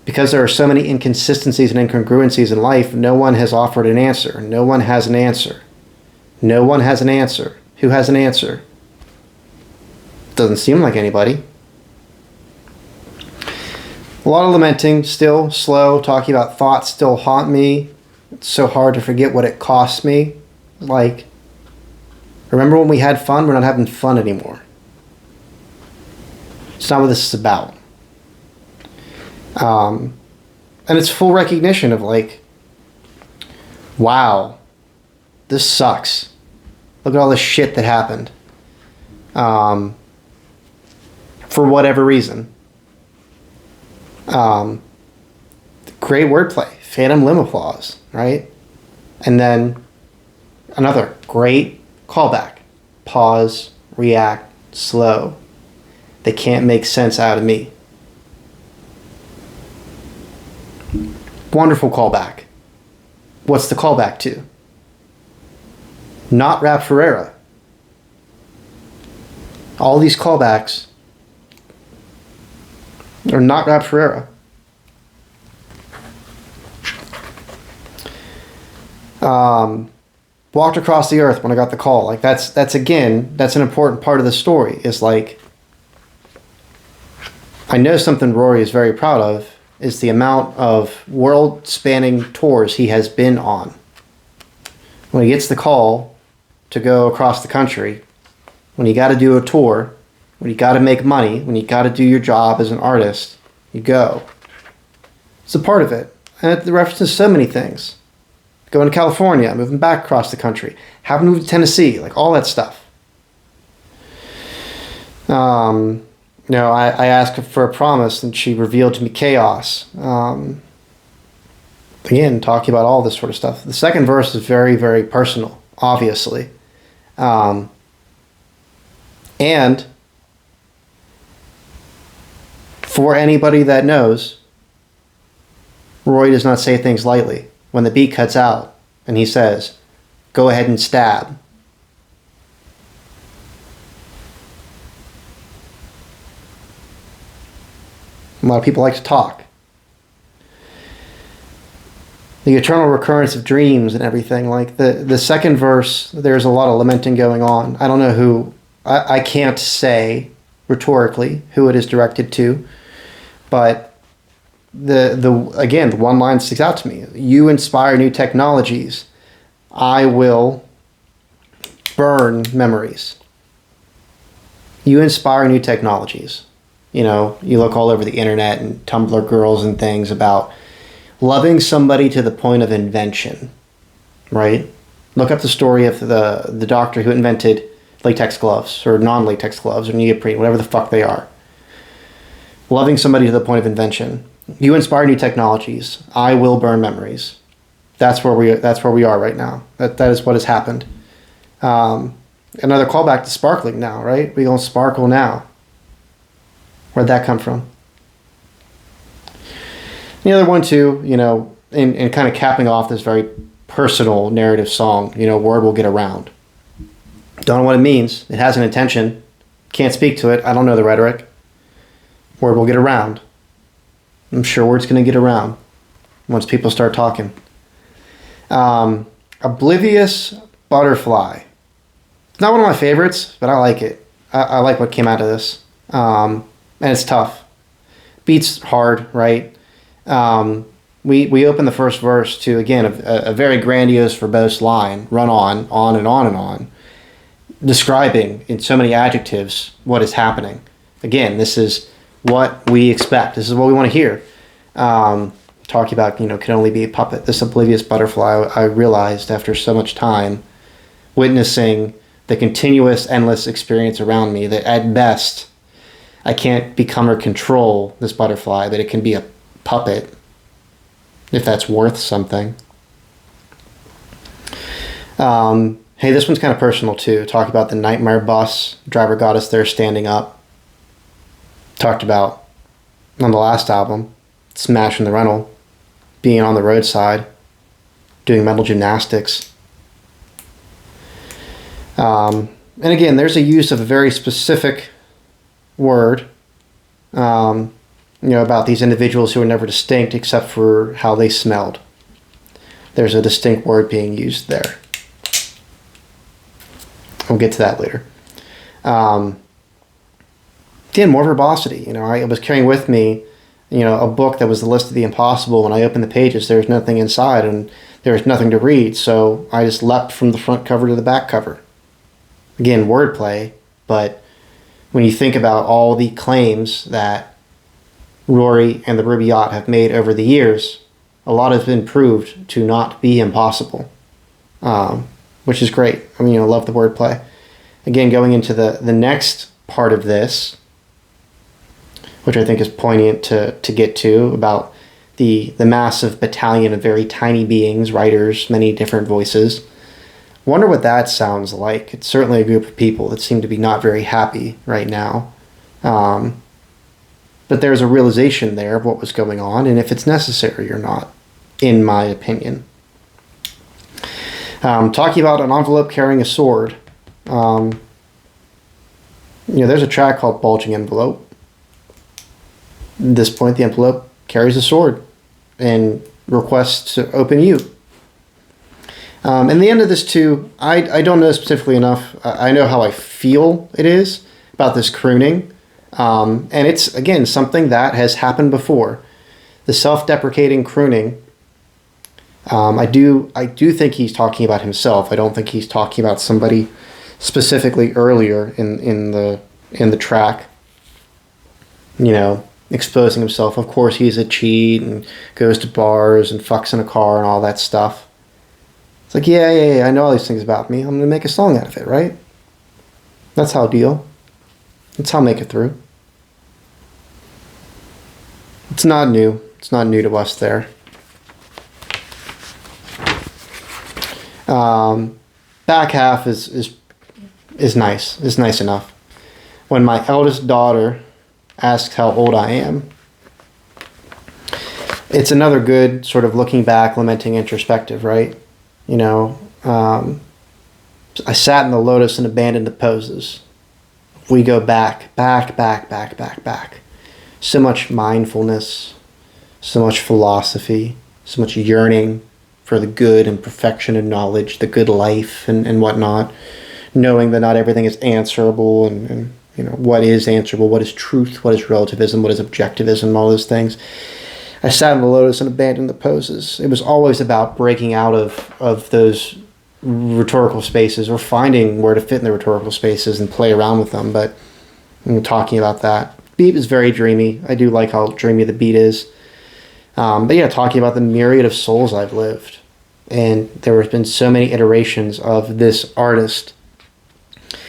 Because there are so many inconsistencies and incongruencies in life, no one has offered an answer. No one has an answer. No one has an answer. Who has an answer? Doesn't seem like anybody. A lot of lamenting, still slow, talking about thoughts still haunt me. It's so hard to forget what it cost me. Like, remember when we had fun? We're not having fun anymore. It's not what this is about. And it's full recognition of like, wow, this sucks. Look at all the shit that happened. For whatever reason. Great wordplay. Phantom limb applause, right? And then another great callback. Pause, react, slow. They can't make sense out of me. Wonderful callback. What's the callback to? Not R.A.P. Ferreira. All these callbacks are not R.A.P. Ferreira. Walked across the earth when I got the call. Like that's again, that's an important part of the story. Is like, I know something Rory is very proud of is the amount of world-spanning tours he has been on. When he gets the call to go across the country, when you got to do a tour, when you got to make money, when you got to do your job as an artist, you go. It's a part of it. And it references so many things. Going to California, moving back across the country, having moved to Tennessee, like all that stuff. I asked her for a promise and she revealed to me chaos. Again, talking about all this sort of stuff. The second verse is very, very personal, obviously. And for anybody that knows, Roy does not say things lightly. When the beat cuts out and he says, go ahead and stab. A lot of people like to talk. The eternal recurrence of dreams and everything. Like the second verse, there's a lot of lamenting going on. I don't know who, I can't say rhetorically who it is directed to, but the one line sticks out to me. You inspire new technologies. I will burn memories. You inspire new technologies. You know, you look all over the internet and Tumblr girls and things about loving somebody to the point of invention, right? Look up the story of the doctor who invented latex gloves or non-latex gloves or neoprene, whatever the fuck they are. Loving somebody to the point of invention. You inspire new technologies. I will burn memories. That's where we are right now. That is what has happened. Another callback to sparkling now, right? We gonna sparkle now. Where'd that come from? The other one too, in kind of capping off this very personal narrative song, word will get around. Don't know what it means. It has an intention. Can't speak to it. I don't know the rhetoric. Word will get around. I'm sure word's going to get around once people start talking. Oblivious Butterfly. Not one of my favorites, but I like it. I like what came out of this. And it's tough. Beats hard, right? we open the first verse to, again, a very grandiose, verbose line, run on and on and on, describing in so many adjectives what is happening. Again, this is what we expect. This is what we want to hear. Talking about, can only be a puppet. This oblivious butterfly, I realized after so much time witnessing the continuous, endless experience around me that at best I can't become or control this butterfly, that it can be a puppet if that's worth something. Hey, this one's kind of personal too. Talk about the nightmare bus. Driver got us there standing up. Talked about on the last album, smashing the rental, being on the roadside, doing mental gymnastics. And again, there's a use of a very specific word, about these individuals who are never distinct except for how they smelled. There's a distinct word being used there. We'll get to that later. Again, more verbosity. I was carrying with me, a book that was the list of the impossible. When I opened the pages, there was nothing inside and there was nothing to read. So I just leapt from the front cover to the back cover. Again, wordplay, but when you think about all the claims that Rory and the Ruby Yacht have made over the years, a lot has been proved to not be impossible, which is great. I love the wordplay. Again, going into the next part of this, which I think is poignant to get to, about the massive battalion of very tiny beings, writers, many different voices. Wonder what that sounds like. It's certainly a group of people that seem to be not very happy right now. But there's a realization there of what was going on and if it's necessary or not, in my opinion. Talking about an envelope carrying a sword. There's a track called Bulging Envelope. At this point, the envelope carries a sword and requests to open you. And the end of this too, I don't know specifically enough. I know how I feel it is about this crooning. And it's, again, something that has happened before. The self-deprecating crooning. I do think he's talking about himself. I don't think he's talking about somebody specifically earlier in the track. Exposing himself. Of course, he's a cheat and goes to bars and fucks in a car and all that stuff. It's like, yeah, I know all these things about me. I'm going to make a song out of it, right? That's how I deal. That's how I make it through. It's not new. It's not new to us there. Back half is nice. Is nice enough. When my eldest daughter asks how old I am, it's another good sort of looking back, lamenting introspective, right? I sat in the lotus and abandoned the poses. We go back. So much mindfulness, so much philosophy, so much yearning for the good and perfection and knowledge, the good life and whatnot, knowing that not everything is answerable and what is answerable, what is truth, what is relativism, what is objectivism, all those things. I sat in the lotus and abandoned the poses. It was always about breaking out of those rhetorical spaces or finding where to fit in the rhetorical spaces and play around with them. But I'm talking about that. Beat is very dreamy. I do like how dreamy the beat is. But yeah, talking about the myriad of souls I've lived. And there have been so many iterations of this artist.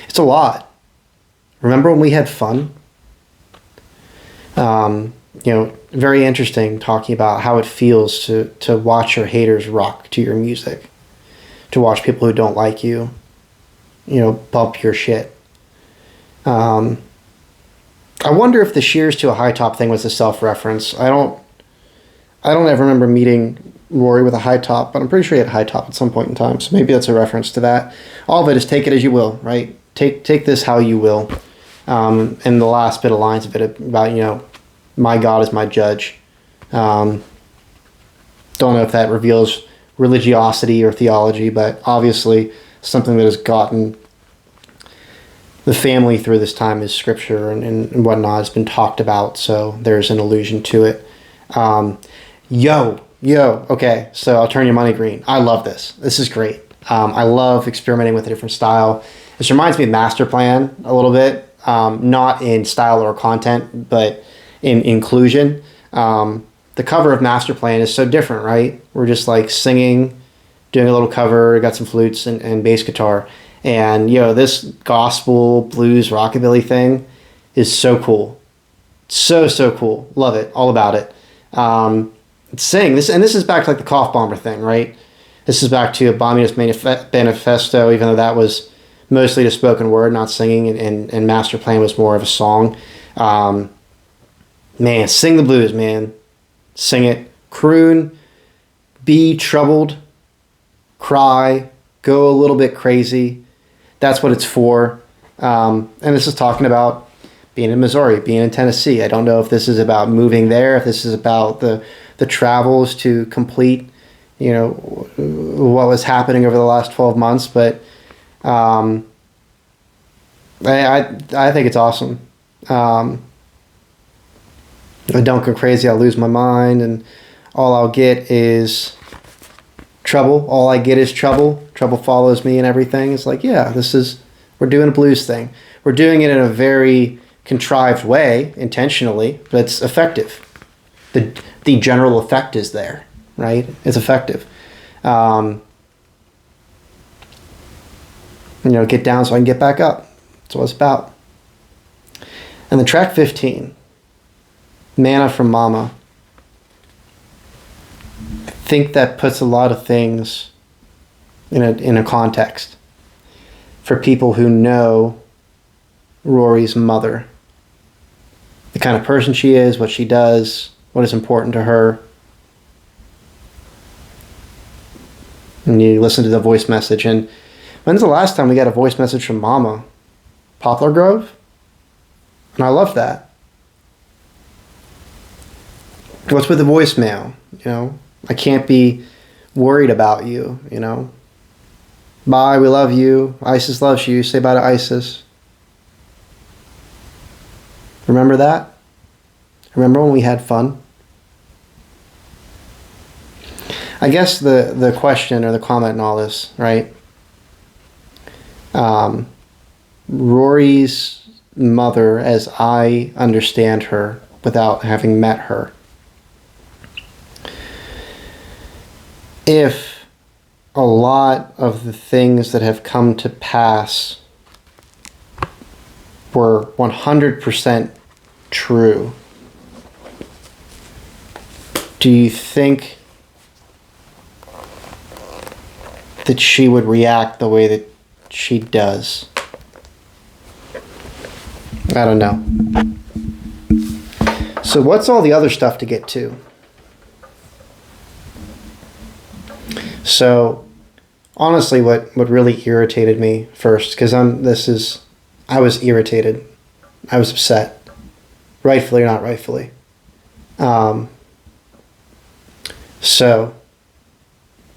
It's a lot. Remember when we had fun? Very interesting talking about how it feels to watch your haters rock to your music. To watch people who don't like you, bump your shit. I wonder if the shears to a high top thing was a self-reference. I don't ever remember meeting Rory with a high top, but I'm pretty sure he had a high top at some point in time. So maybe that's a reference to that. All of it is take it as you will, right? Take this how you will. And the last bit of lines of it about, my God is my judge. Don't know if that reveals religiosity or theology, but obviously something that has gotten the family through this time is scripture and whatnot has been talked about, so there's an allusion to it. yo, okay, so I'll turn your money green. I love this. This is great. I love experimenting with a different style. This reminds me of Master Plan a little bit, not in style or content, but in inclusion. The cover of Master Plan is so different, right? We're just like singing, doing a little cover, got some flutes and bass guitar. And, this gospel, blues, rockabilly thing is so cool. So cool. Love it. All about it. Sing. This is back to like the Cough Bomber thing, right? This is back to a Communist Manifesto, even though that was mostly the spoken word, not singing, and Master Plan was more of a song. Man, sing the blues, man. Sing it. Croon. Be troubled. Cry. Go a little bit crazy. That's what it's for. And this is talking about being in Missouri, being in Tennessee. I don't know if this is about moving there, if this is about the travels to complete, what was happening over the last 12 months. But I think it's awesome. If I don't go crazy, I'll lose my mind, and all I'll get is trouble. All I get is trouble. Trouble follows me and everything. It's like, yeah, we're doing a blues thing. We're doing it in a very contrived way, intentionally, but it's effective. The general effect is there, right? It's effective. Get down so I can get back up. That's what it's about. And the track 15, Manna from Mama. I think that puts a lot of things in a context for people who know Rory's mother. The kind of person she is, what she does, what is important to her. And you listen to the voice message. And when's the last time we got a voice message from Mama? Poplar Grove? And I love that. What's with the voicemail? I can't be worried about you, Bye, we love you. ISIS loves you. Say bye to ISIS. Remember that? Remember when we had fun? I guess the question or the comment in all this, right? Rory's mother, as I understand her, without having met her, if a lot of the things that have come to pass were 100% true, do you think that she would react the way that she does? I don't know. So what's all the other stuff to get to? So honestly, what really irritated me first, because I was irritated. I was upset. Rightfully or not rightfully. So,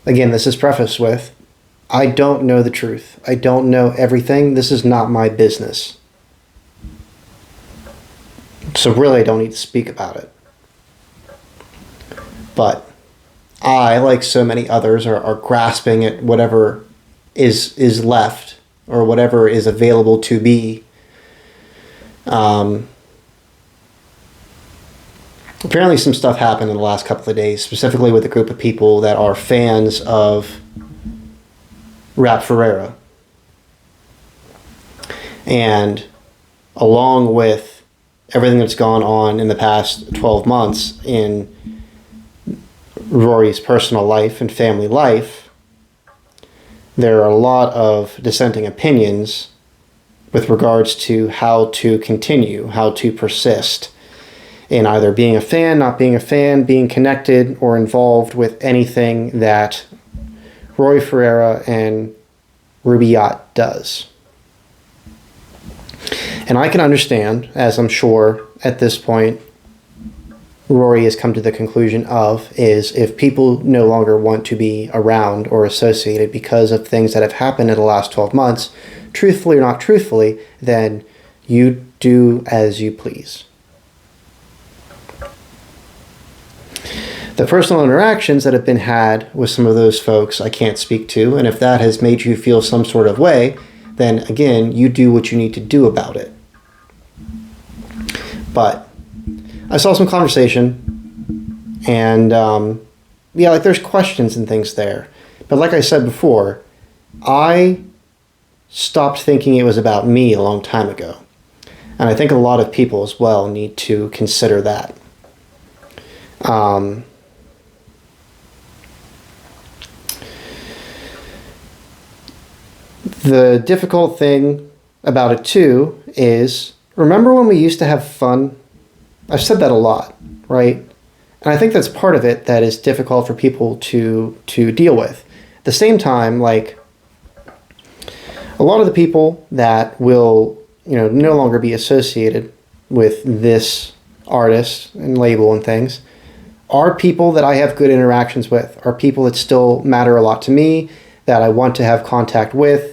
again, this is prefaced with, I don't know the truth. I don't know everything. This is not my business. So really, I don't need to speak about it. But I, like so many others, are grasping at whatever is left or whatever is available to be. Apparently some stuff happened in the last couple of days, specifically with a group of people that are fans of R.A.P. Ferreira. And along with everything that's gone on in the past 12 months in Rory's personal life and family life, there are a lot of dissenting opinions with regards to how to continue, how to persist in either being a fan, not being a fan, being connected or involved with anything that Rory Ferreira and Ruby Yacht does. And I can understand, as I'm sure at this point Rory has come to the conclusion of, is if people no longer want to be around or associated because of things that have happened in the last 12 months, truthfully or not truthfully, then you do as you please. The personal interactions that have been had with some of those folks I can't speak to, and if that has made you feel some sort of way, then again, you do what you need to do about it. But I saw some conversation, and yeah, like there's questions and things there. But like I said before, I stopped thinking it was about me a long time ago. And I think a lot of people as well need to consider that. The difficult thing about it too is, remember when we used to have fun? I've said that a lot, right? And I think that's part of it that is difficult for people to deal with. At the same time, like, a lot of the people that will, no longer be associated with this artist and label and things are people that I have good interactions with, are people that still matter a lot to me, that I want to have contact with,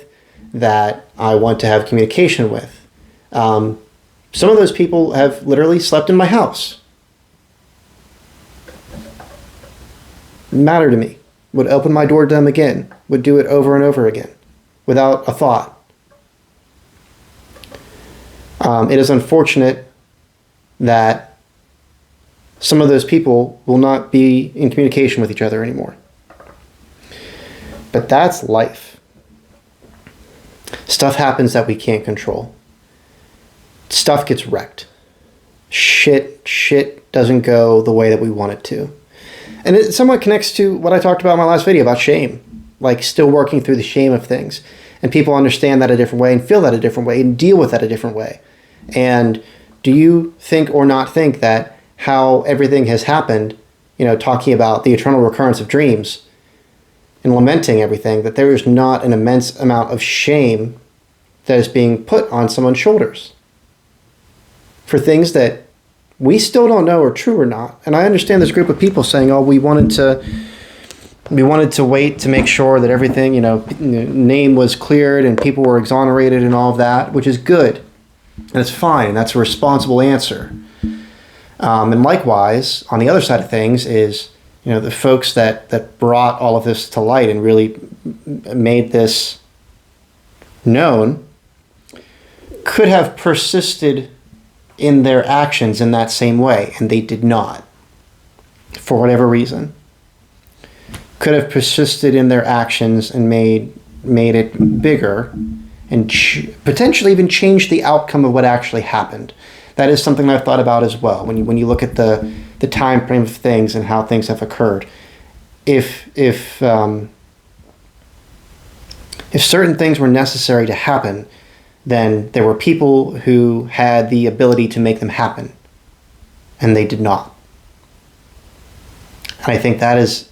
that I want to have communication with. Some of those people have literally slept in my house. Matter to me. Would open my door to them again. Would do it over and over again without a thought. It is unfortunate that some of those people will not be in communication with each other anymore. But that's life. Stuff happens that we can't control. Stuff gets wrecked. Shit doesn't go the way that we want it to. And it somewhat connects to what I talked about in my last video about shame. Like still working through the shame of things. And people understand that a different way and feel that a different way and deal with that a different way. And do you think or not think that how everything has happened, talking about the eternal recurrence of dreams and lamenting everything, that there is not an immense amount of shame that is being put on someone's shoulders for things that we still don't know are true or not. And I understand this group of people saying, oh, we wanted to wait to make sure that everything, name was cleared and people were exonerated and all of that, which is good. And it's fine. And that's a responsible answer. And likewise, on the other side of things is, the folks that brought all of this to light and really made this known could have persisted in their actions in that same way, and they did not, for whatever reason. Could have persisted in their actions and made it bigger and potentially even changed the outcome of what actually happened. That is something I've thought about as well. When you look at the time frame of things and how things have occurred, if certain things were necessary to happen, then there were people who had the ability to make them happen, and they did not. And I think that is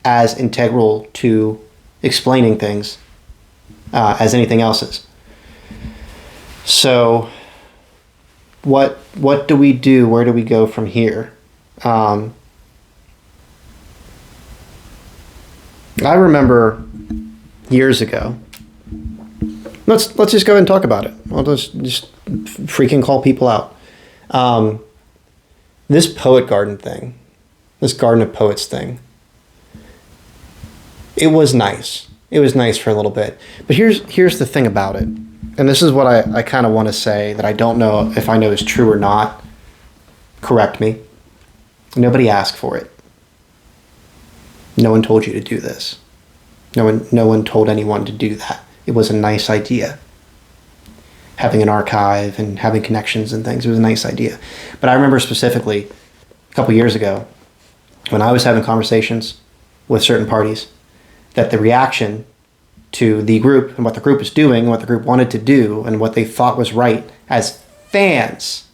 as integral to explaining things as anything else is. So what do we do? Where do we go from here? I remember years ago. Let's just go ahead and talk about it. I'll just freaking call people out. This poet garden thing, this Garden of Poets thing, it was nice. It was nice for a little bit. But here's the thing about it. And this is what I kind of want to say that I don't know if I know is true or not. Correct me. Nobody asked for it. No one told you to do this. No one told anyone to do that. It was a nice idea. Having an archive and having connections and things, it was a nice idea. But I remember specifically a couple years ago when I was having conversations with certain parties that the reaction to the group and what the group was doing and what the group wanted to do and what they thought was right as fans,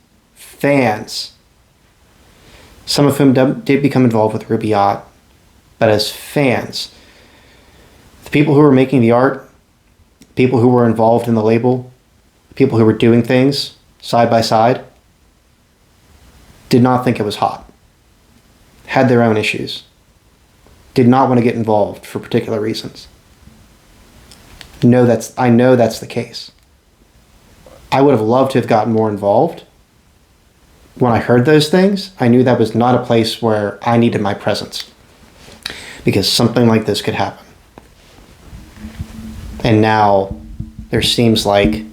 some of whom did become involved with Ruby Yacht, but as fans, the people who were making the art, people who were involved in the label, people who were doing things side by side, did not think it was hot, had their own issues, did not want to get involved for particular reasons. I know that's the case. I would have loved to have gotten more involved, when I heard those things, I knew that was not a place where I needed my presence, because something like this could happen. And now there seems like,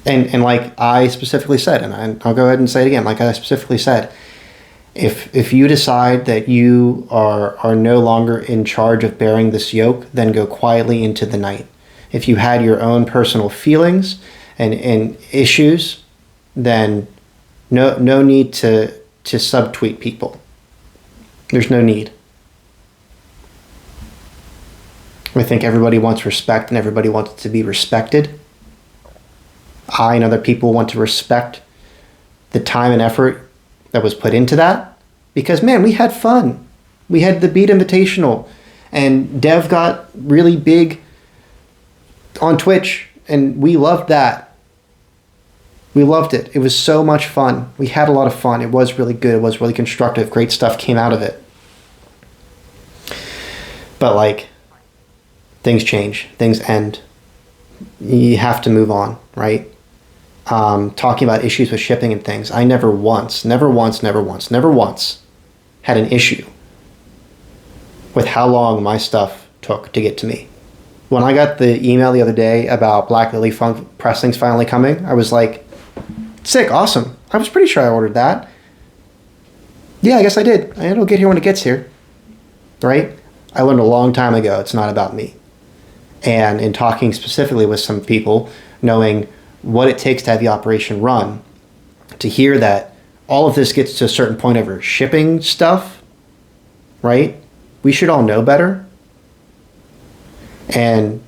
and like I specifically said, and I'll go ahead and say it again, like I specifically said, if you decide that you are no longer in charge of bearing this yoke, then go quietly into the night. If you had your own personal feelings and issues, then no need to subtweet people. There's no need. I think everybody wants respect and everybody wants to be respected. I and other people want to respect the time and effort that was put into that, because man, we had fun. We had the Beat Invitational, and Dev got really big on Twitch, and we loved that. We loved it. It was so much fun. We had a lot of fun. It was really good. It was really constructive. Great stuff came out of it. But like, things change. Things end. You have to move on, right? Talking about issues with shipping and things, I never once had an issue with how long my stuff took to get to me. When I got the email the other day about Black Lily Funk pressings finally coming, I was like, sick, awesome. I was pretty sure I ordered that. Yeah, I guess I did. It'll get here when it gets here, right? I learned a long time ago it's not about me. And in talking specifically with some people, knowing what it takes to have the operation run, to hear that all of this gets to a certain point over shipping stuff, right? We should all know better. And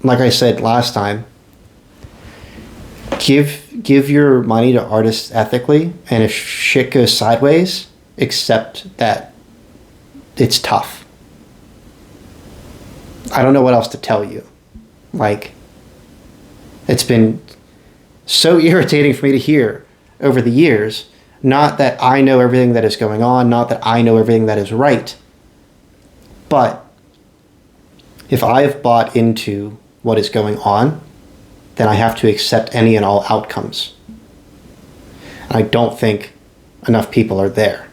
like I said last time, give your money to artists ethically, and if shit goes sideways, accept that it's tough. I don't know what else to tell you. Like, it's been so irritating for me to hear over the years, not that I know everything that is going on, not that I know everything that is right, but if I have bought into what is going on, then I have to accept any and all outcomes. I don't think enough people are there.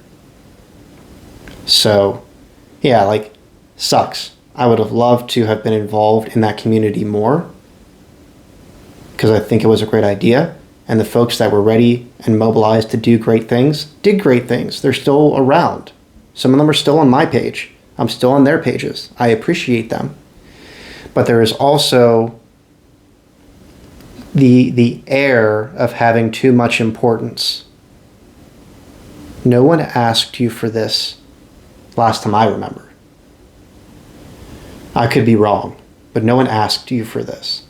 So, yeah, like, sucks. I would have loved to have been involved in that community more, because I think it was a great idea. And the folks that were ready and mobilized to do great things did great things. They're still around. Some of them are still on my page. I'm still on their pages. I appreciate them. But there is also the air of having too much importance. No one asked you for this last time I remember. I could be wrong, but no one asked you for this.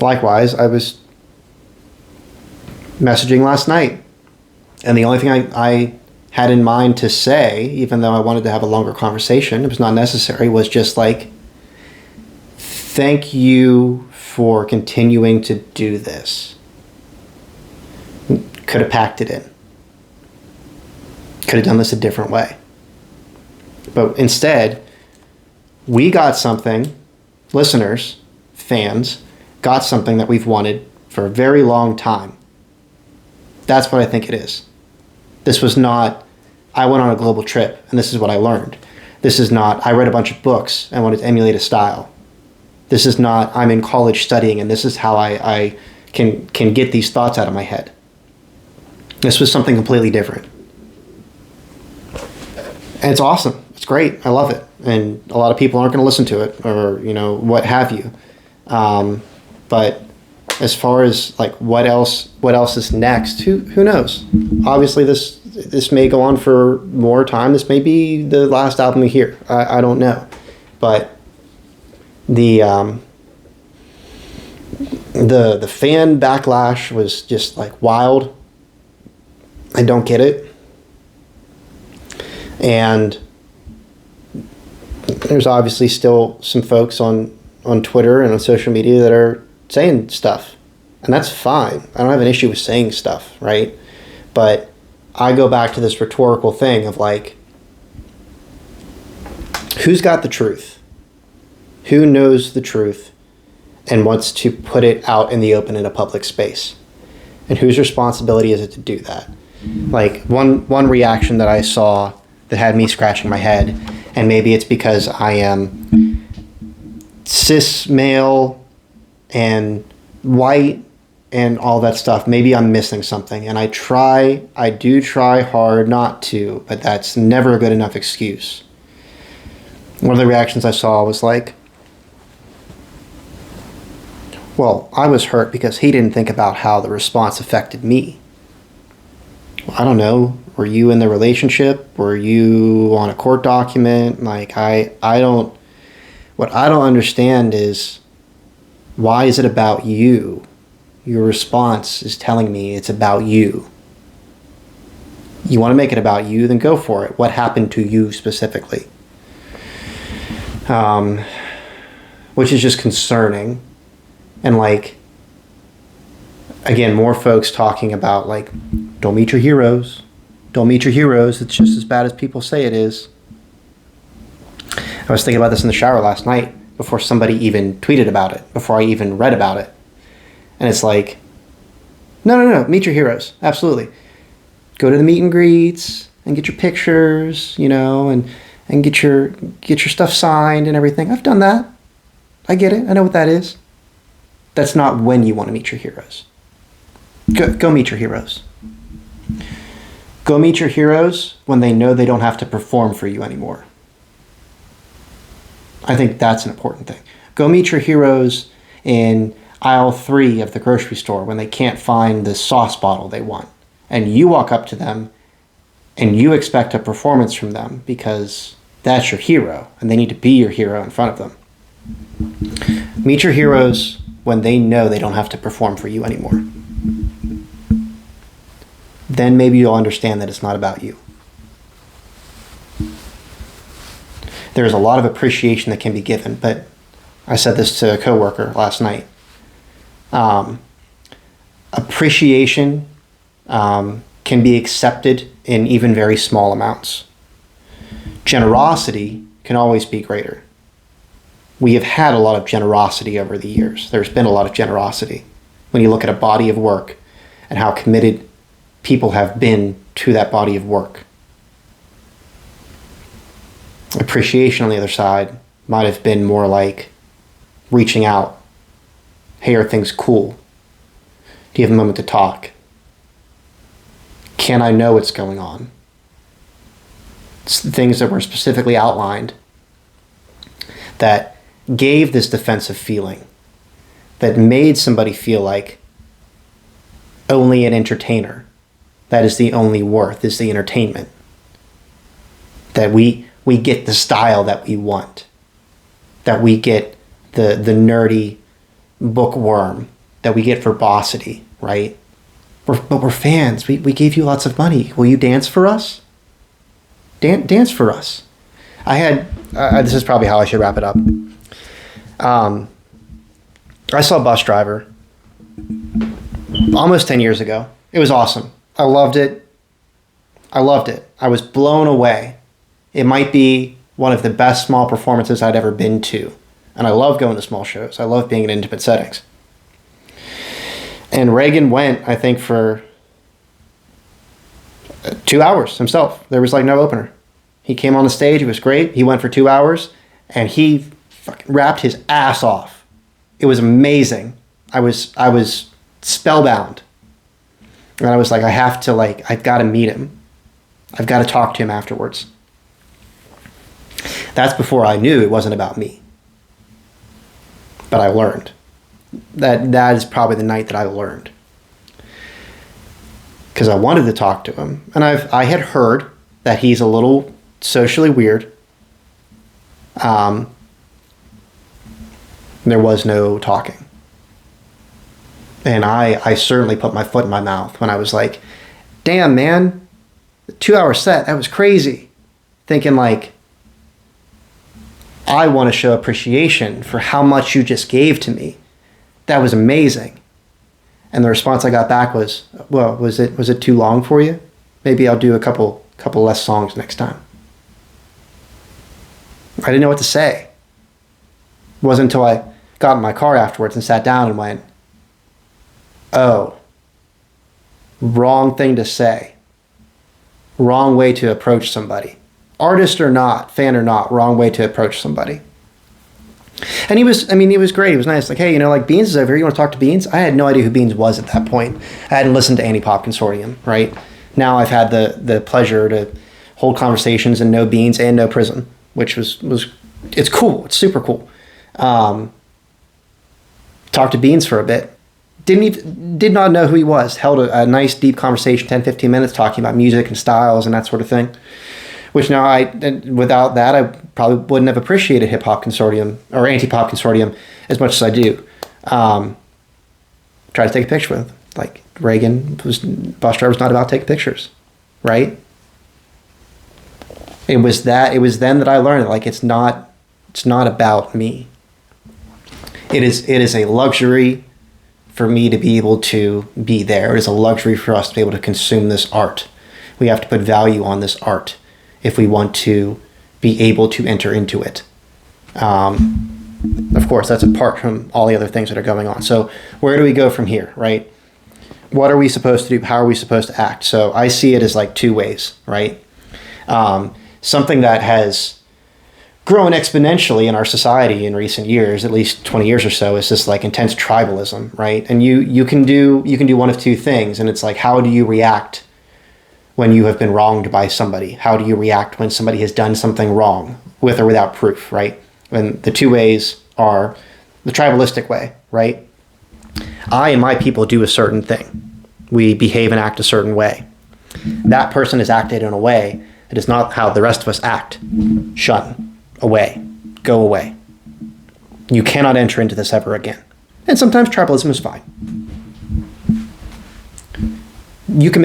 Likewise, I was messaging last night, and the only thing I had in mind to say, even though I wanted to have a longer conversation, it was not necessary, was just like, thank you for continuing to do this. Could have packed it in. Could have done this a different way. But instead, we got something, listeners, fans, got something that we've wanted for a very long time. That's what I think it is. This was not, I went on a global trip and this is what I learned. This is not, I read a bunch of books and wanted to emulate a style. This is not, I'm in college studying and this is how I can get these thoughts out of my head. This was something completely different. And it's awesome. It's great. I love it. And a lot of people aren't going to listen to it, or, you know, what have you. But as far as like what else is next, who knows? Obviously this may go on for more time. This may be the last album we hear. I don't know. But the fan backlash was just like wild. I don't get it. And there's obviously still some folks on Twitter and on social media that are saying stuff. And that's fine. I don't have an issue with saying stuff, right? But I go back to this rhetorical thing of like, who's got the truth? Who knows the truth and wants to put it out in the open in a public space? And whose responsibility is it to do that? Like one reaction that I saw that had me scratching my head, and maybe it's because I am cis male and white and all that stuff. Maybe I'm missing something, and I do try hard not to, but that's never a good enough excuse. One of the reactions I saw was like, well, I was hurt because he didn't think about how the response affected me. Well, I don't know. Were you in the relationship? Were you on a court document? Like, what I don't understand is, why is it about you? Your response is telling me it's about you. You want to make it about you, then go for it. What happened to you specifically? Which is just concerning. And like, again, more folks talking about like, don't meet your heroes. Don't meet your heroes. It's just as bad as people say it is. I was thinking about this in the shower last night before somebody even tweeted about it, before I even read about it. And it's like, no, meet your heroes. Absolutely. Go to the meet and greets and get your pictures, and get your stuff signed and everything. I've done that. I get it. I know what that is. That's not when you want to meet your heroes. Go meet your heroes. Go meet your heroes when they know they don't have to perform for you anymore. I think that's an important thing. Go meet your heroes in aisle 3 of the grocery store when they can't find the sauce bottle they want. And you walk up to them and you expect a performance from them because that's your hero and they need to be your hero in front of them. Meet your heroes when they know they don't have to perform for you anymore. Then maybe you'll understand that it's not about you. There's a lot of appreciation that can be given, but I said this to a coworker last night. Appreciation can be accepted in even very small amounts. Generosity can always be greater. We have had a lot of generosity over the years. There's been a lot of generosity. When you look at a body of work and how committed people have been to that body of work. Appreciation on the other side might have been more like reaching out. Hey, are things cool? Do you have a moment to talk? Can I know what's going on? It's the things that were specifically outlined that gave this defensive feeling, that made somebody feel like only an entertainer. That is the only worth, is the entertainment. That we get the style that we want. That we get the nerdy bookworm that we get verbosity, right? But we're fans. We gave you lots of money. Will you dance for us? Dance for us. This is probably how I should wrap it up. I saw Bus Driver almost 10 years ago. It was awesome. I loved it. I was blown away. It might be one of the best small performances I'd ever been to. And I love going to small shows. I love being in intimate settings. And Reagan went, I think, for 2 hours himself. There was like no opener. He came on the stage. It was great. He went for 2 hours and he fucking rapped his ass off. It was amazing. I was spellbound. And I was like, I've got to meet him. I've got to talk to him afterwards. That's before I knew it wasn't about me. But I learned. That is probably the night that I learned. Because I wanted to talk to him. And I had heard that he's a little socially weird. There was no talking. And I certainly put my foot in my mouth when I was like, damn, man, the 2-hour set, that was crazy. Thinking like, I want to show appreciation for how much you just gave to me. That was amazing. And the response I got back was, well, was it too long for you? Maybe I'll do a couple less songs next time. I didn't know what to say. It wasn't until I got in my car afterwards and sat down and went, oh, Wrong thing to say. Wrong way to approach somebody. Artist or not, fan or not, wrong way to approach somebody. And he was great. He was nice. Like, hey, like Beans is over here. You want to talk to Beans? I had no idea who Beans was at that point. I hadn't listened to Anti-Pop Consortium, right? Now I've had the pleasure to hold conversations and know Beans and know Prison, which was it's cool. It's super cool. Talked to Beans for a bit. Did not know who he was. Held a nice deep conversation, 10, 15 minutes, talking about music and styles and that sort of thing. Which now without that, I probably wouldn't have appreciated Hip Hop Consortium or Anti-Pop Consortium as much as I do. Try to take a picture with. Like Reagan, bus driver was not about taking pictures, right? It was then that I learned, like, it's not about me. It is a luxury for me to be able to be there. It is a luxury for us to be able to consume this art. We have to put value on this art if we want to be able to enter into it. Of course, that's apart from all the other things that are going on. So where do we go from here, right? What are we supposed to do? How are we supposed to act? So I see it as like two ways, right? Something that has grown exponentially in our society in recent years, at least 20 years or so, is this like intense tribalism, right? And you can do one of two things, and it's like, how do you react when you have been wronged by somebody? How do you react when somebody has done something wrong, with or without proof, right? And the two ways are the tribalistic way, right? I and my people do a certain thing. We behave and act a certain way. That person has acted in a way that is not how the rest of us act. Shun. Away. Go away. You cannot enter into this ever again. And sometimes tribalism is fine. You can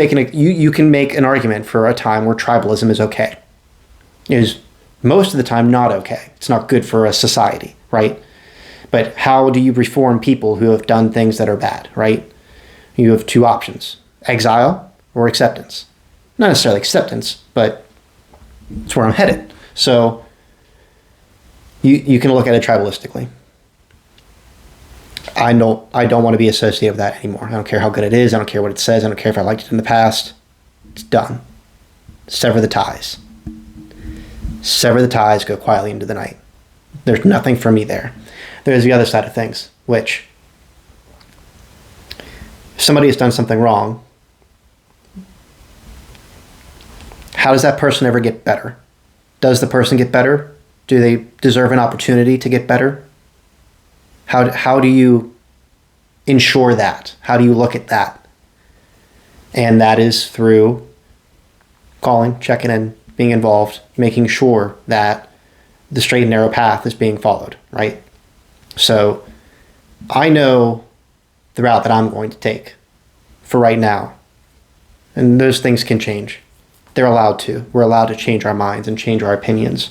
make an argument for a time where tribalism is okay. It is most of the time not okay. It's not good for a society, right? But how do you reform people who have done things that are bad, right? You have two options: exile or acceptance. Not necessarily acceptance, but it's where I'm headed. So you can look at it tribalistically. I don't want to be associated with that anymore. I don't care how good it is. I don't care what it says. I don't care if I liked it in the past. It's done. Sever the ties. Sever the ties, go quietly into the night. There's nothing for me there. There's the other side of things, which if somebody has done something wrong, how does that person ever get better? Does the person get better? Do they deserve an opportunity to get better? How do you ensure that? How do you look at that? And that is through calling, checking in, being involved, making sure that the straight and narrow path is being followed, right? So I know the route that I'm going to take for right now. And those things can change. They're allowed to. We're allowed to change our minds and change our opinions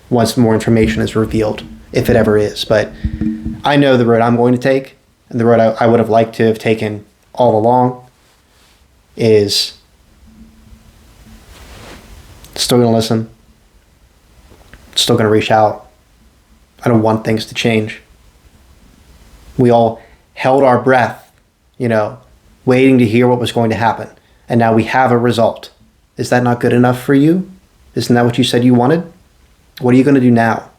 once more information is revealed, if it ever is. But I know the road I'm going to take, and the road I would have liked to have taken all along is still going to listen, still going to reach out. I don't want things to change. We all held our breath, waiting to hear what was going to happen. And now we have a result. Is that not good enough for you? Isn't that what you said you wanted? What are you going to do now?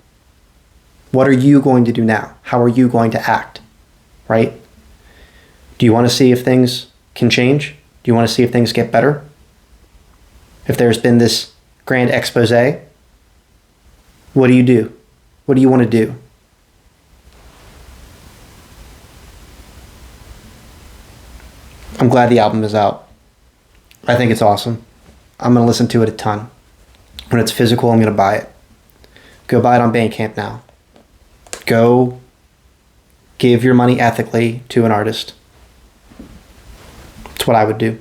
What are you going to do now? How are you going to act? Right? Do you want to see if things can change? Do you want to see if things get better? If there's been this grand expose, what do you do? What do you want to do? I'm glad the album is out. I think it's awesome. I'm going to listen to it a ton. When it's physical, I'm going to buy it. Go buy it on Bandcamp now. Go give your money ethically to an artist. That's what I would do.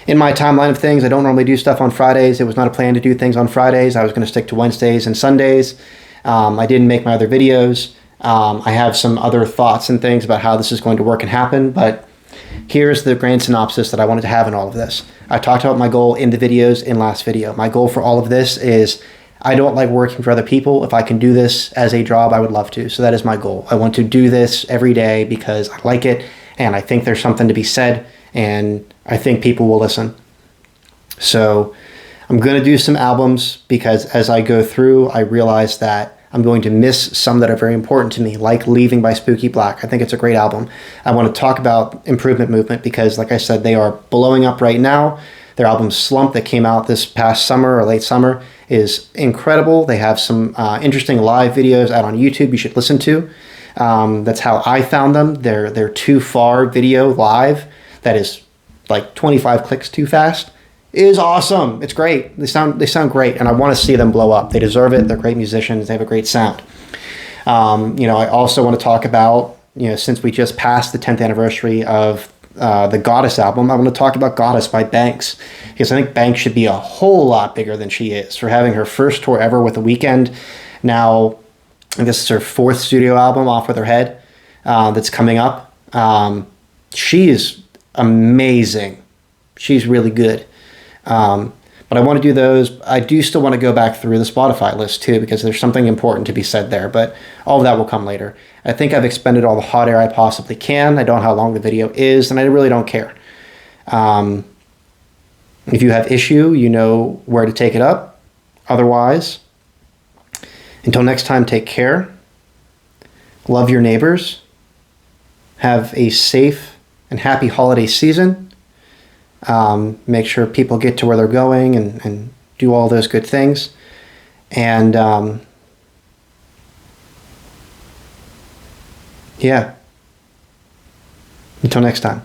In my timeline of things, I don't normally do stuff on Fridays. It was not a plan to do things on Fridays. I was going to stick to Wednesdays and Sundays. I didn't make my other videos. I have some other thoughts and things about how this is going to work and happen, but here's the grand synopsis that I wanted to have in all of this. I talked about my goal in the videos in last video. My goal for all of this is I don't like working for other people. If I can do this as a job, I would love to. So that is my goal. I want to do this every day because I like it And I think there's something to be said, and I think people will listen. So I'm going to do some albums because as I go through, I realize that I'm going to miss some that are very important to me, like Leaving by Spooky Black. I think it's a great album. I want to talk about Improvement Movement because, like I said, they are blowing up right now. Their album Slump that came out this past summer or late summer is incredible. They have some interesting live videos out on YouTube you should listen to. That's how I found them. Their Too Far video live that is like 25 clicks too fast is awesome. It's great. They sound great, and I want to see them blow up. They deserve it. They're great musicians. They have a great sound. I also want to talk about, since we just passed the 10th anniversary of the Goddess album, I want to talk about Goddess by Banks, because I think Banks should be a whole lot bigger than she is for having her first tour ever with The Weeknd. Now, this is her 4th studio album off with her head that's coming up. She is amazing. She's really good. But I want to do those. I do still want to go back through the Spotify list too, because there's something important to be said there, but all of that will come later. I think I've expended all the hot air I possibly can. I don't know how long the video is, and I really don't care. If you have issue, you know where to take it up. Otherwise, until next time, take care. Love your neighbors. Have a safe and happy holiday season. Make sure people get to where they're going and do all those good things. And yeah, until next time.